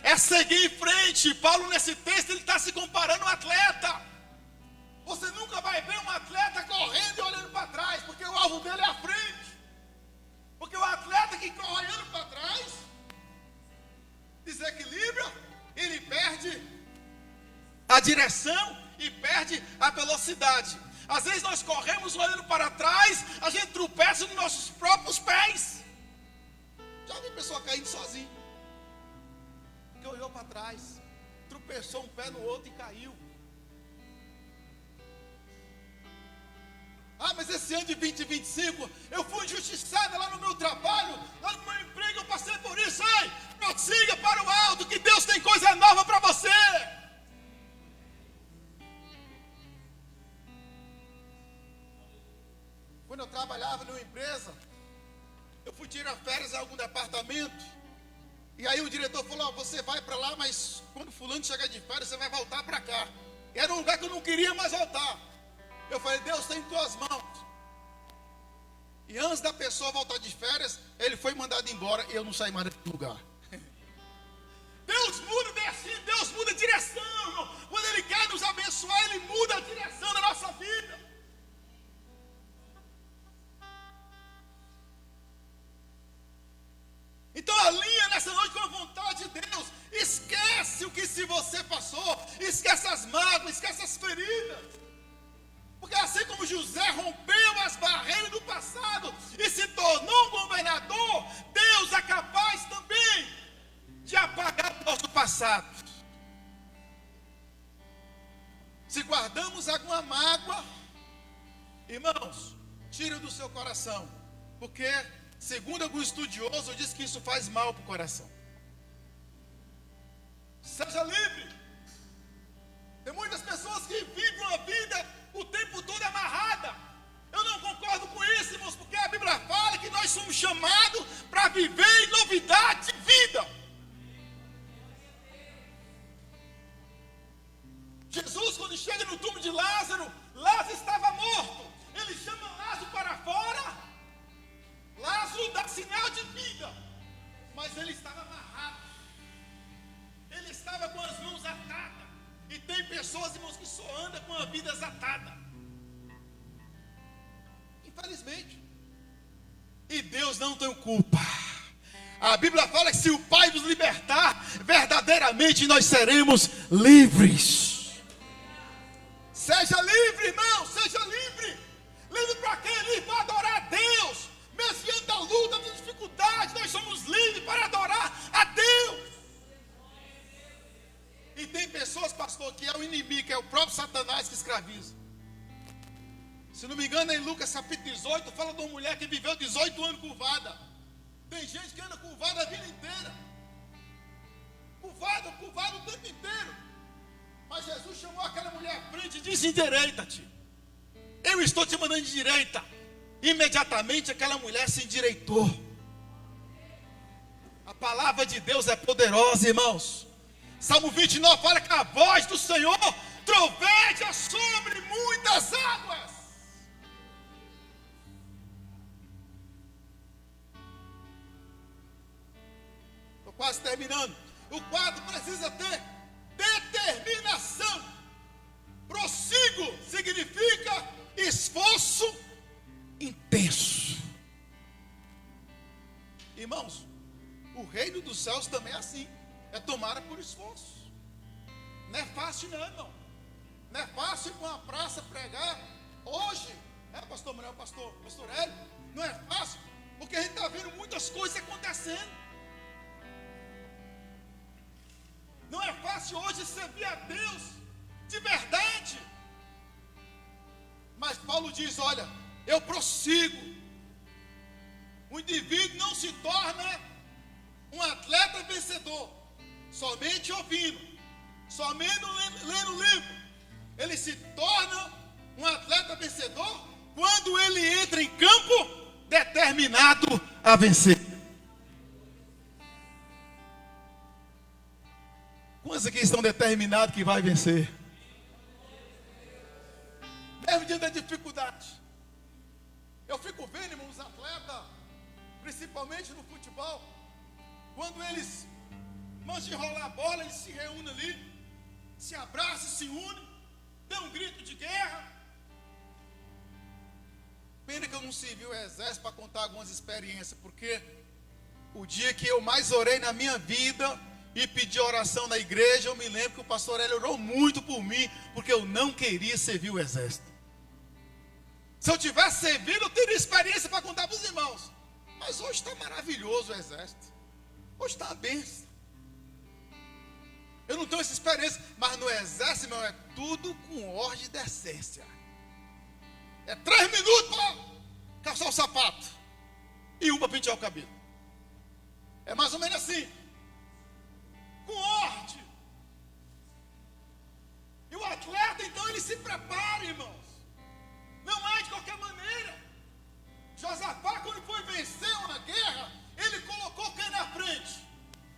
É seguir em frente. Paulo nesse texto ele está se comparando a um atleta. Você nunca vai ver um atleta correndo e olhando para trás, porque o alvo dele é a frente. Porque o atleta que corre olhando para trás, desequilibra, ele perde a direção e perde a velocidade. Às vezes nós corremos olhando para trás, a gente tropeça nos nossos próprios pés. Já vi pessoa caindo sozinho, que olhou para trás, tropeçou um pé no outro e caiu. Ah, mas esse ano de 2025, eu fui injustiçada lá no meu trabalho, lá no meu emprego, eu passei por isso. Ei, prossiga para o alto, que Deus tem coisa nova para você. Quando eu trabalhava numa empresa, eu fui tirar férias em algum departamento, e aí o diretor falou: ó, você vai para lá, mas quando fulano chegar de férias, você vai voltar para cá. E era um lugar que eu não queria mais voltar. Eu falei: Deus tem em tuas mãos. E antes da pessoa voltar de férias, ele foi mandado embora e eu não saí mais desse lugar. Deus muda destino, Deus muda direção, irmão. Quando Ele quer nos abençoar, Ele muda a direção da nossa vida. Então alinha nessa noite com a vontade de Deus. Esquece o que se você passou. Esquece as mágoas, esquece as feridas. Porque assim como José rompeu as barreiras do passado e se tornou um governador, Deus é capaz também de apagar o nosso passado. Se guardamos alguma mágoa, irmãos, tira do seu coração. Porque, segundo algum estudioso, diz que isso faz mal para o coração. Seja livre. Tem muitas pessoas que vivem uma vida o tempo todo amarrada. Eu não concordo com isso, irmãos, porque a Bíblia fala que nós somos chamados para viver em novidade de vida. Jesus, quando chega no túmulo de Lázaro, Lázaro estava morto. Ele chama Lázaro para fora. Lázaro dá sinal de vida, mas ele estava amarrado. Ele estava com as mãos atadas. E tem pessoas, irmãos, que só andam com a vida desatada. Infelizmente. E Deus não tem culpa. A Bíblia fala que se o Pai nos libertar, verdadeiramente nós seremos livres. Seja livre, irmão, seja livre. Livre para quê? Livre para adorar a Deus. Mesmo diante da luta, da dificuldade, nós somos livres para adorar a Deus. E tem pessoas, pastor, que é o inimigo, que é o próprio Satanás que escraviza. Se não me engano, em Lucas capítulo 18, fala de uma mulher que viveu 18 anos curvada. Tem gente que anda curvada a vida inteira. Curvado o tempo inteiro. Mas Jesus chamou aquela mulher à frente e disse: endireita-te. Eu estou te mandando de direita. Imediatamente aquela mulher se endireitou. A palavra de Deus é poderosa, irmãos. Salmo 29 fala que a voz do Senhor troveja sobre muitas águas. Estou quase terminando. O quadro precisa ter determinação. Prossigo significa esforço intenso. Irmãos, o reino dos céus também é assim. É tomada por esforço. Não é fácil não, irmão. Não é fácil ir para uma praça pregar hoje, pastor Manuel, pastor Hélio. Não é fácil, porque a gente está vendo muitas coisas acontecendo. Não é fácil hoje servir a Deus de verdade. Mas Paulo diz: olha, eu prossigo. O indivíduo não se torna um atleta vencedor somente ouvindo, somente lendo o livro. Ele se torna um atleta vencedor quando ele entra em campo determinado a vencer. Quantos aqui estão determinados que vai vencer? Mesmo diante da dificuldade. Eu fico vendo, irmãos, os atletas, principalmente no futebol, quando eles antes de rolar a bola, eles se reúnem ali, se abraçam, se unem, dão um grito de guerra. Pena que eu não servi o exército para contar algumas experiências, porque o dia que eu mais orei na minha vida e pedi oração na igreja, eu me lembro que o pastor Hélio orou muito por mim, porque eu não queria servir o exército. Se eu tivesse servido, eu teria experiência para contar para os irmãos. Mas hoje está maravilhoso o exército. Hoje está uma bênção. Eu não tenho essa experiência, mas no exército, irmão, é tudo com ordem e decência. É 3 minutos para calçar o sapato e 1 para pentear o cabelo. É mais ou menos assim. Com ordem. E o atleta, então, ele se prepara, irmãos. Não é de qualquer maneira. Josafá, quando foi vencer uma guerra, ele colocou quem na frente?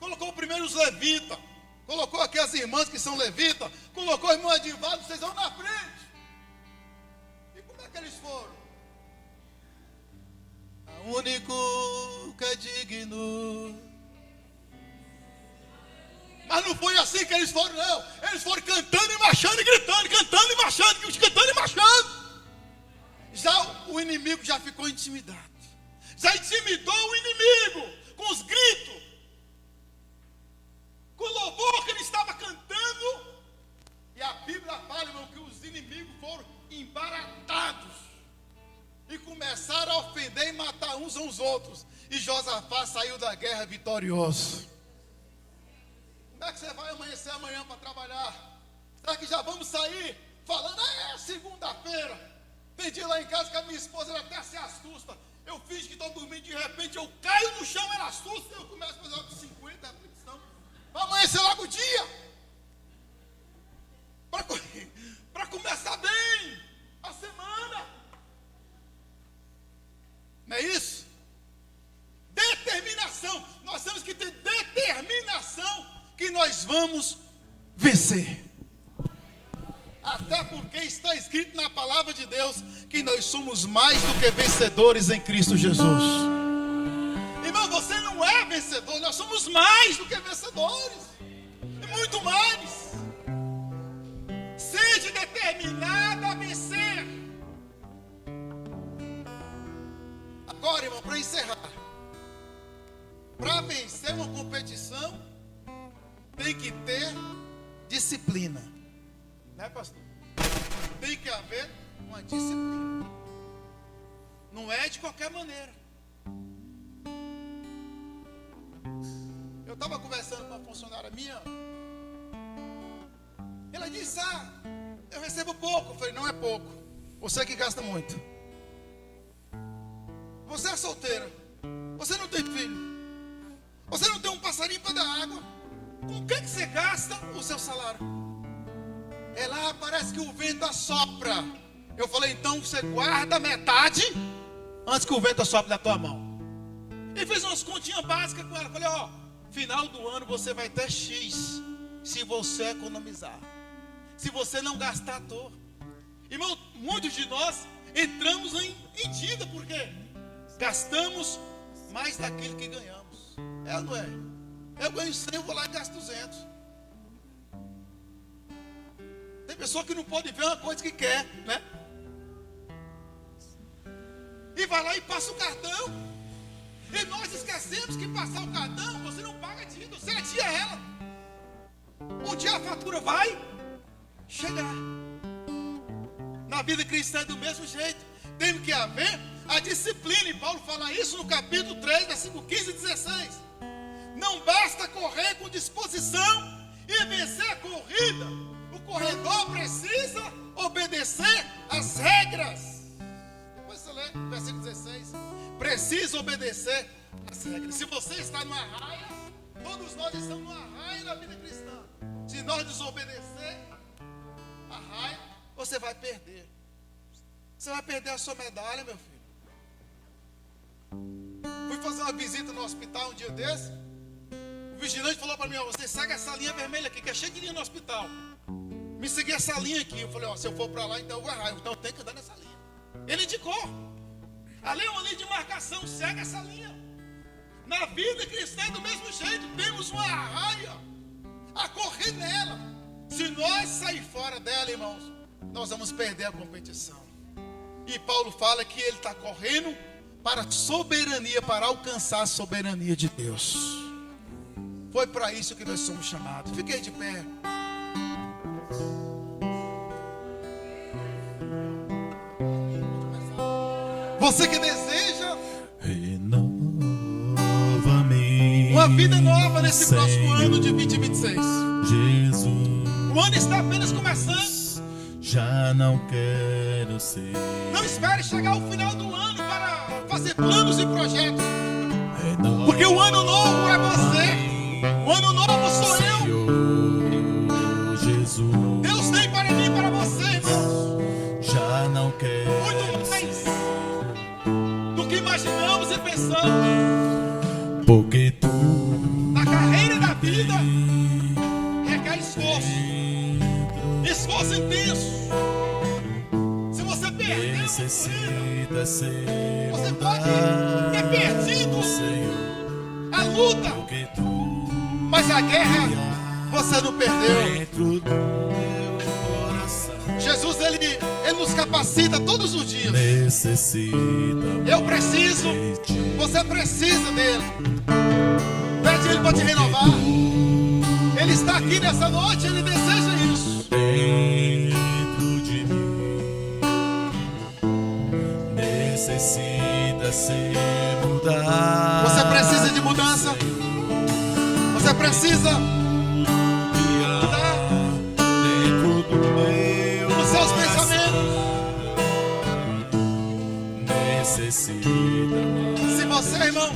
Colocou primeiro os levitas. Colocou aqui as irmãs que são levitas. Colocou o irmão Edivaldo, vocês vão na frente. E como é que eles foram? O único que é digno. Mas não foi assim que eles foram, não. Eles foram cantando e marchando e gritando, cantando e marchando, cantando e marchando. Já o inimigo já ficou intimidado. Já intimidou o inimigo com os gritos, com o louvor que ele estava cantando. E a Bíblia fala, irmão, que os inimigos foram embaratados e começaram a ofender e matar uns aos outros. E Josafá saiu da guerra vitorioso. Como é que você vai amanhecer amanhã para trabalhar? Será que já vamos sair falando, segunda-feira? Tem dia lá em casa que a minha esposa ela até se assusta. Eu finge que estou dormindo, de repente eu caio no chão, ela assusta, eu começo a fazer uma 50 repetição. Vai amanhecer logo o dia. Para começar bem a semana. Não é que nós vamos vencer. Até porque está escrito na palavra de Deus que nós somos mais do que vencedores em Cristo Jesus. Irmão, você não é vencedor, nós somos mais do que vencedores. E muito mais. Seja determinado a vencer. Agora, irmão, para encerrar. Para vencer uma competição, tem que ter disciplina. Né, pastor? Tem que haver uma disciplina. Não é de qualquer maneira. Eu estava conversando com uma funcionária minha. Ela disse, eu recebo pouco. Eu falei, não é pouco. Você que gasta muito. Você é solteira. Você não tem filho. Você não tem um passarinho para dar água. Com o que você gasta o seu salário? Ela, parece que o vento assopra. Eu falei, então você guarda metade antes que o vento assopre da tua mão. E fiz umas continhas básicas com ela. Falei, final do ano você vai ter X se você economizar. Se você não gastar à toa. Irmão, muitos de nós entramos em dívida porque gastamos mais daquilo que ganhamos. É ou não é? Eu ganho 100, eu vou lá e gasto 200. Tem pessoa que não pode ver uma coisa que quer, né? E vai lá e passa o cartão. E nós esquecemos que passar o cartão, você não paga a dívida, você adia ela. Um dia a fatura vai chegar. Na vida cristã é do mesmo jeito. Tem que haver a disciplina. E Paulo fala isso no capítulo 3, versículo 15 e 16. Não basta correr com disposição e vencer a corrida. O corredor precisa obedecer às regras. Depois você lê, versículo 16. Precisa obedecer às regras. Se você está numa raia, todos nós estamos numa raia na vida cristã. Se nós desobedecer a raia, você vai perder. Você vai perder a sua medalha, meu filho. Fui fazer uma visita no hospital um dia desse. O vigilante falou para mim, você segue essa linha vermelha aqui, que é cheia de linha no hospital. Me segui essa linha aqui. Eu falei, se eu for para lá, então eu vou errar. Então eu tenho que andar nessa linha. Ele indicou. Ali é uma linha de marcação, segue essa linha. Na vida cristã é do mesmo jeito. Temos uma raia a correr nela. Se nós sair fora dela, irmãos, nós vamos perder a competição. E Paulo fala que ele está correndo para a soberania, para alcançar a soberania de Deus. Foi para isso que nós somos chamados. Fiquei de pé. Você que deseja uma vida nova nesse próximo ano de 2026. Jesus, o ano está apenas começando. Já não quero ser. Não espere chegar ao final do ano para fazer planos e projetos. Porque o ano novo é você. O ano novo sou eu. Jesus, Deus tem para mim e para você, irmãos. Já não quero muito mais do que imaginamos e pensamos. Porque tu na carreira da vida requer esforço. Esforço intenso. Se você perder necessita ser você pode ter perdido a luta, mas a guerra você não perdeu. Jesus ele nos capacita todos os dias. Eu preciso, você precisa dele. Pede ele para te renovar. Ele está aqui nessa noite, ele deseja isso. Dentro de mim necessita ser mudado. Você precisa de mudança. Você precisa mudar dentro do meu os seus pensamentos. Necessita. Se você, irmãos,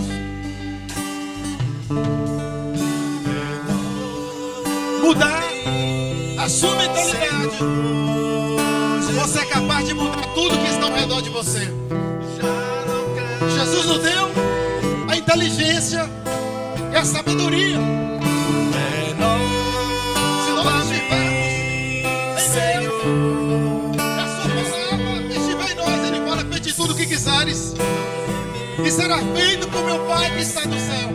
mudar a sua mentalidade, você é capaz de mudar tudo que está ao redor de você. Jesus nos deu a inteligência e a sabedoria. que será feito por meu Pai que está no céu.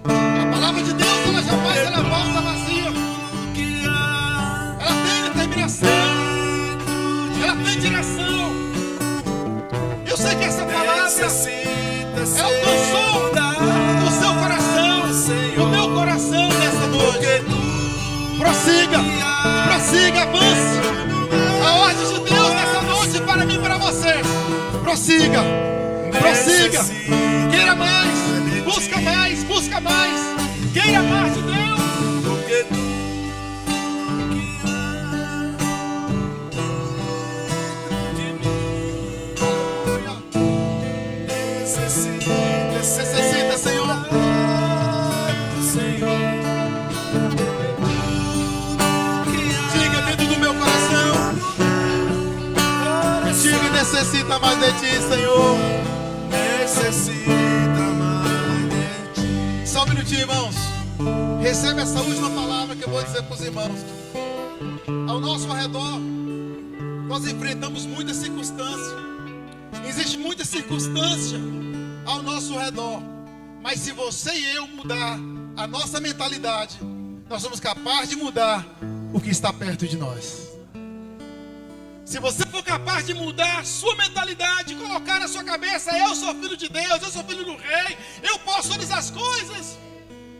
A palavra de Deus, ela jamais ela volta vazia. Ela tem determinação. Ela tem direção. Eu sei que essa palavra alcançou o seu coração, o meu coração nessa noite. Prossiga, prossiga, avance. A ordem de Deus nessa noite para mim e para você. Prossiga, prossiga. Queira mais, busca mais, busca mais. Queira mais de Deus. Necessita, Senhor. Diga dentro do meu coração. Diga, necessita mais de ti, Senhor. Necessita mais de ti. Só um minutinho, irmãos. Recebe essa última palavra que eu vou dizer para os irmãos. Ao nosso redor, nós enfrentamos muitas circunstâncias. Existe muita circunstância ao nosso redor. Mas se você e eu mudar a nossa mentalidade, nós somos capazes de mudar o que está perto de nós. Se você for capaz de mudar a sua mentalidade, colocar na sua cabeça: eu sou filho de Deus, eu sou filho do rei, eu posso todas as coisas,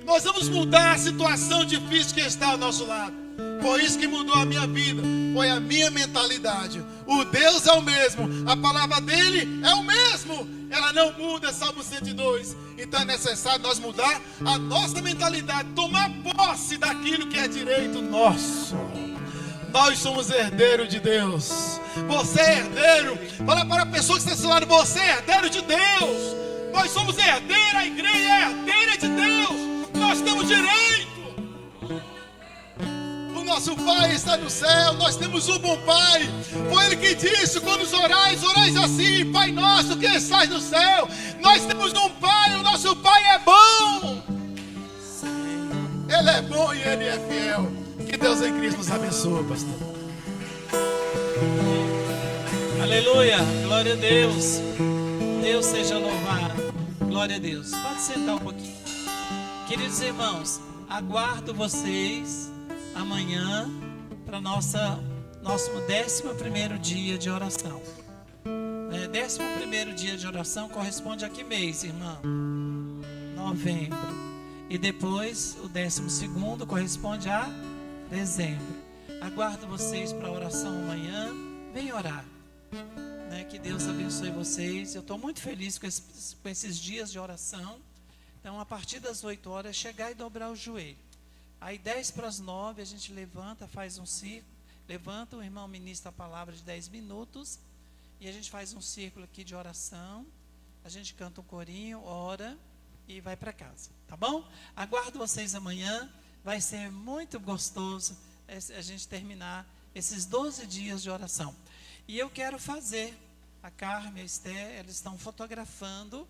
nós vamos mudar a situação difícil que está ao nosso lado. Foi isso que mudou a minha vida, foi a minha mentalidade. O Deus é o mesmo, a palavra dele é o mesmo, ela não muda. Salmo 102. Então é necessário nós mudar a nossa mentalidade, tomar posse daquilo que é direito nosso. Nós somos herdeiros de Deus. Você é herdeiro. Fala para a pessoa que está ao seu lado: você é herdeiro de Deus. Nós somos herdeiros, a igreja é herdeira de Deus. Nós temos direito. Nosso Pai está no céu, nós temos um bom Pai. Foi Ele que disse: quando orais assim: Pai nosso que estás no céu. Nós temos um Pai, o nosso Pai é bom. Ele é bom e Ele é fiel. Que Deus em Cristo nos abençoe, pastor. Aleluia, glória a Deus. Deus seja louvado. Glória a Deus. Pode sentar um pouquinho. Queridos irmãos, aguardo vocês amanhã para nosso 11º dia de oração. 11º dia de oração corresponde a que mês, irmão? Novembro. E depois o 12º corresponde a dezembro. Aguardo vocês para a oração amanhã. Vem orar. Que Deus abençoe vocês. Eu estou muito feliz com esses dias de oração. Então, a partir das 8 horas, chegar e dobrar o joelho. Aí 8:50 a gente levanta, faz um círculo, levanta, o irmão ministra a palavra de 10 minutos, e a gente faz um círculo aqui de oração, a gente canta um corinho, ora, e vai para casa, tá bom? Aguardo vocês amanhã, vai ser muito gostoso a gente terminar esses 12 dias de oração. E eu quero fazer, a Carmen e a Esther, eles estão fotografando,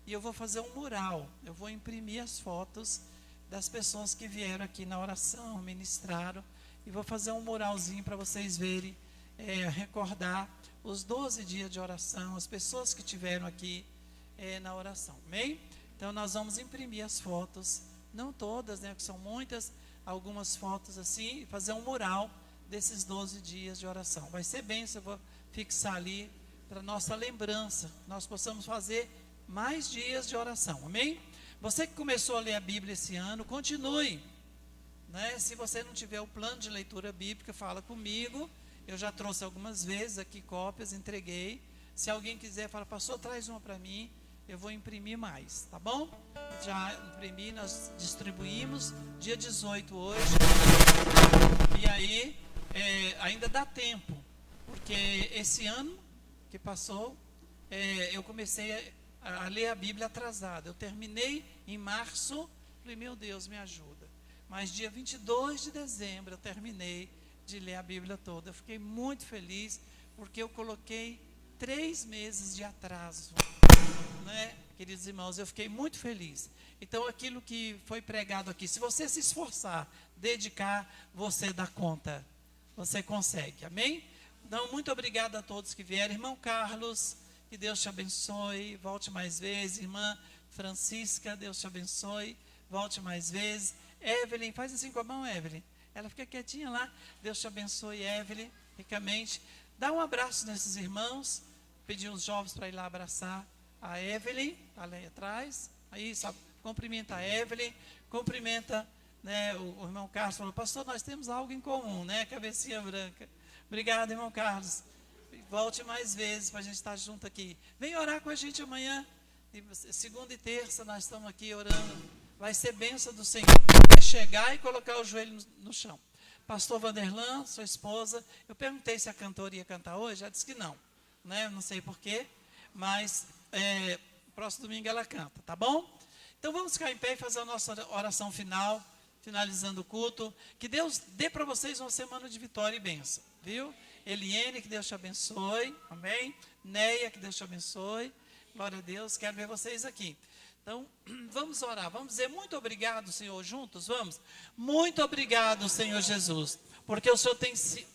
e eu vou fazer um mural, eu vou imprimir as fotos das pessoas que vieram aqui na oração, ministraram, e vou fazer um muralzinho para vocês verem, recordar os 12 dias de oração, as pessoas que tiveram aqui na oração, amém? Então nós vamos imprimir as fotos, não todas, que são muitas, algumas fotos assim, e fazer um mural desses 12 dias de oração. Vai ser bem, eu vou fixar ali, para nossa lembrança, nós possamos fazer mais dias de oração, amém? Você que começou a ler a Bíblia esse ano, continue. Se você não tiver o plano de leitura bíblica, fala comigo. Eu já trouxe algumas vezes aqui cópias, entreguei. Se alguém quiser, fala: pastor, traz uma para mim, eu vou imprimir mais, tá bom? Já imprimi, nós distribuímos, dia 18 hoje. E aí, ainda dá tempo, porque esse ano que passou, eu comecei a ler a Bíblia atrasada. Eu terminei em março, falei: meu Deus, me ajuda. Mas dia 22 de dezembro eu terminei de ler a Bíblia toda. Eu fiquei muito feliz, porque eu coloquei 3 meses de atraso, queridos irmãos, eu fiquei muito feliz. Então aquilo que foi pregado aqui, se você se esforçar, dedicar, você dá conta, você consegue, amém? Então muito obrigado a todos que vieram. Irmão Carlos, que Deus te abençoe, volte mais vezes. Irmã Francisca, Deus te abençoe, volte mais vezes. Evelyn, faz assim com a mão, Evelyn. Ela fica quietinha lá. Deus te abençoe, Evelyn, ricamente. Dá um abraço nesses irmãos. Pedir os jovens para ir lá abraçar a Evelyn, está ali atrás. Aí, sabe, cumprimenta a Evelyn, cumprimenta, né, o irmão Carlos. Falou, pastor, nós temos algo em comum, né? Cabecinha branca. Obrigado, irmão Carlos. Volte mais vezes para a gente estar junto aqui. Vem orar com a gente amanhã. Segunda e terça nós estamos aqui orando. Vai ser bênção do Senhor. É chegar e colocar o joelho no chão. Pastor Vanderlan, sua esposa, eu perguntei se a cantora ia cantar hoje, ela disse que não, né? Não sei porquê, mas próximo domingo ela canta, tá bom? Então vamos ficar em pé e fazer a nossa oração final, finalizando o culto. Que Deus dê para vocês uma semana de vitória e bênção, viu? Eliene, que Deus te abençoe, amém? Neia, que Deus te abençoe, glória a Deus, quero ver vocês aqui. Então, vamos orar, vamos dizer muito obrigado, Senhor, juntos, vamos? Muito obrigado, Senhor Jesus, porque o Senhor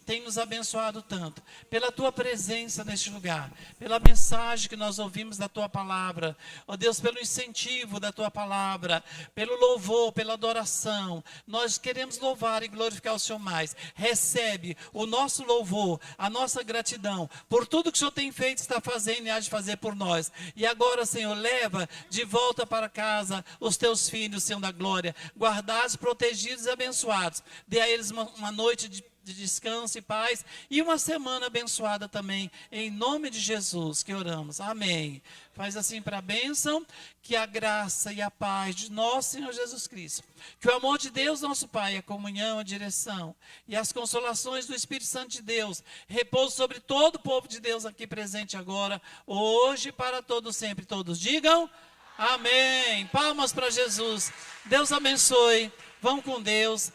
tem nos abençoado tanto, pela Tua presença neste lugar, pela mensagem que nós ouvimos da Tua palavra, ó Deus, pelo incentivo da Tua palavra, pelo louvor, pela adoração, nós queremos louvar e glorificar o Senhor mais. Recebe o nosso louvor, a nossa gratidão, por tudo que o Senhor tem feito, está fazendo e há de fazer por nós. E agora, Senhor, leva de volta para casa os Teus filhos, Senhor da glória, guardados, protegidos e abençoados. Dê a eles uma noite de descanso e paz e uma semana abençoada também, em nome de Jesus que oramos, amém. Faz assim para a bênção, que a graça e a paz de nosso Senhor Jesus Cristo, que o amor de Deus nosso Pai, a comunhão, a direção e as consolações do Espírito Santo de Deus repousem sobre todo o povo de Deus aqui presente agora, hoje e para todos sempre. Todos digam amém. Palmas para Jesus. Deus abençoe. Vão com Deus.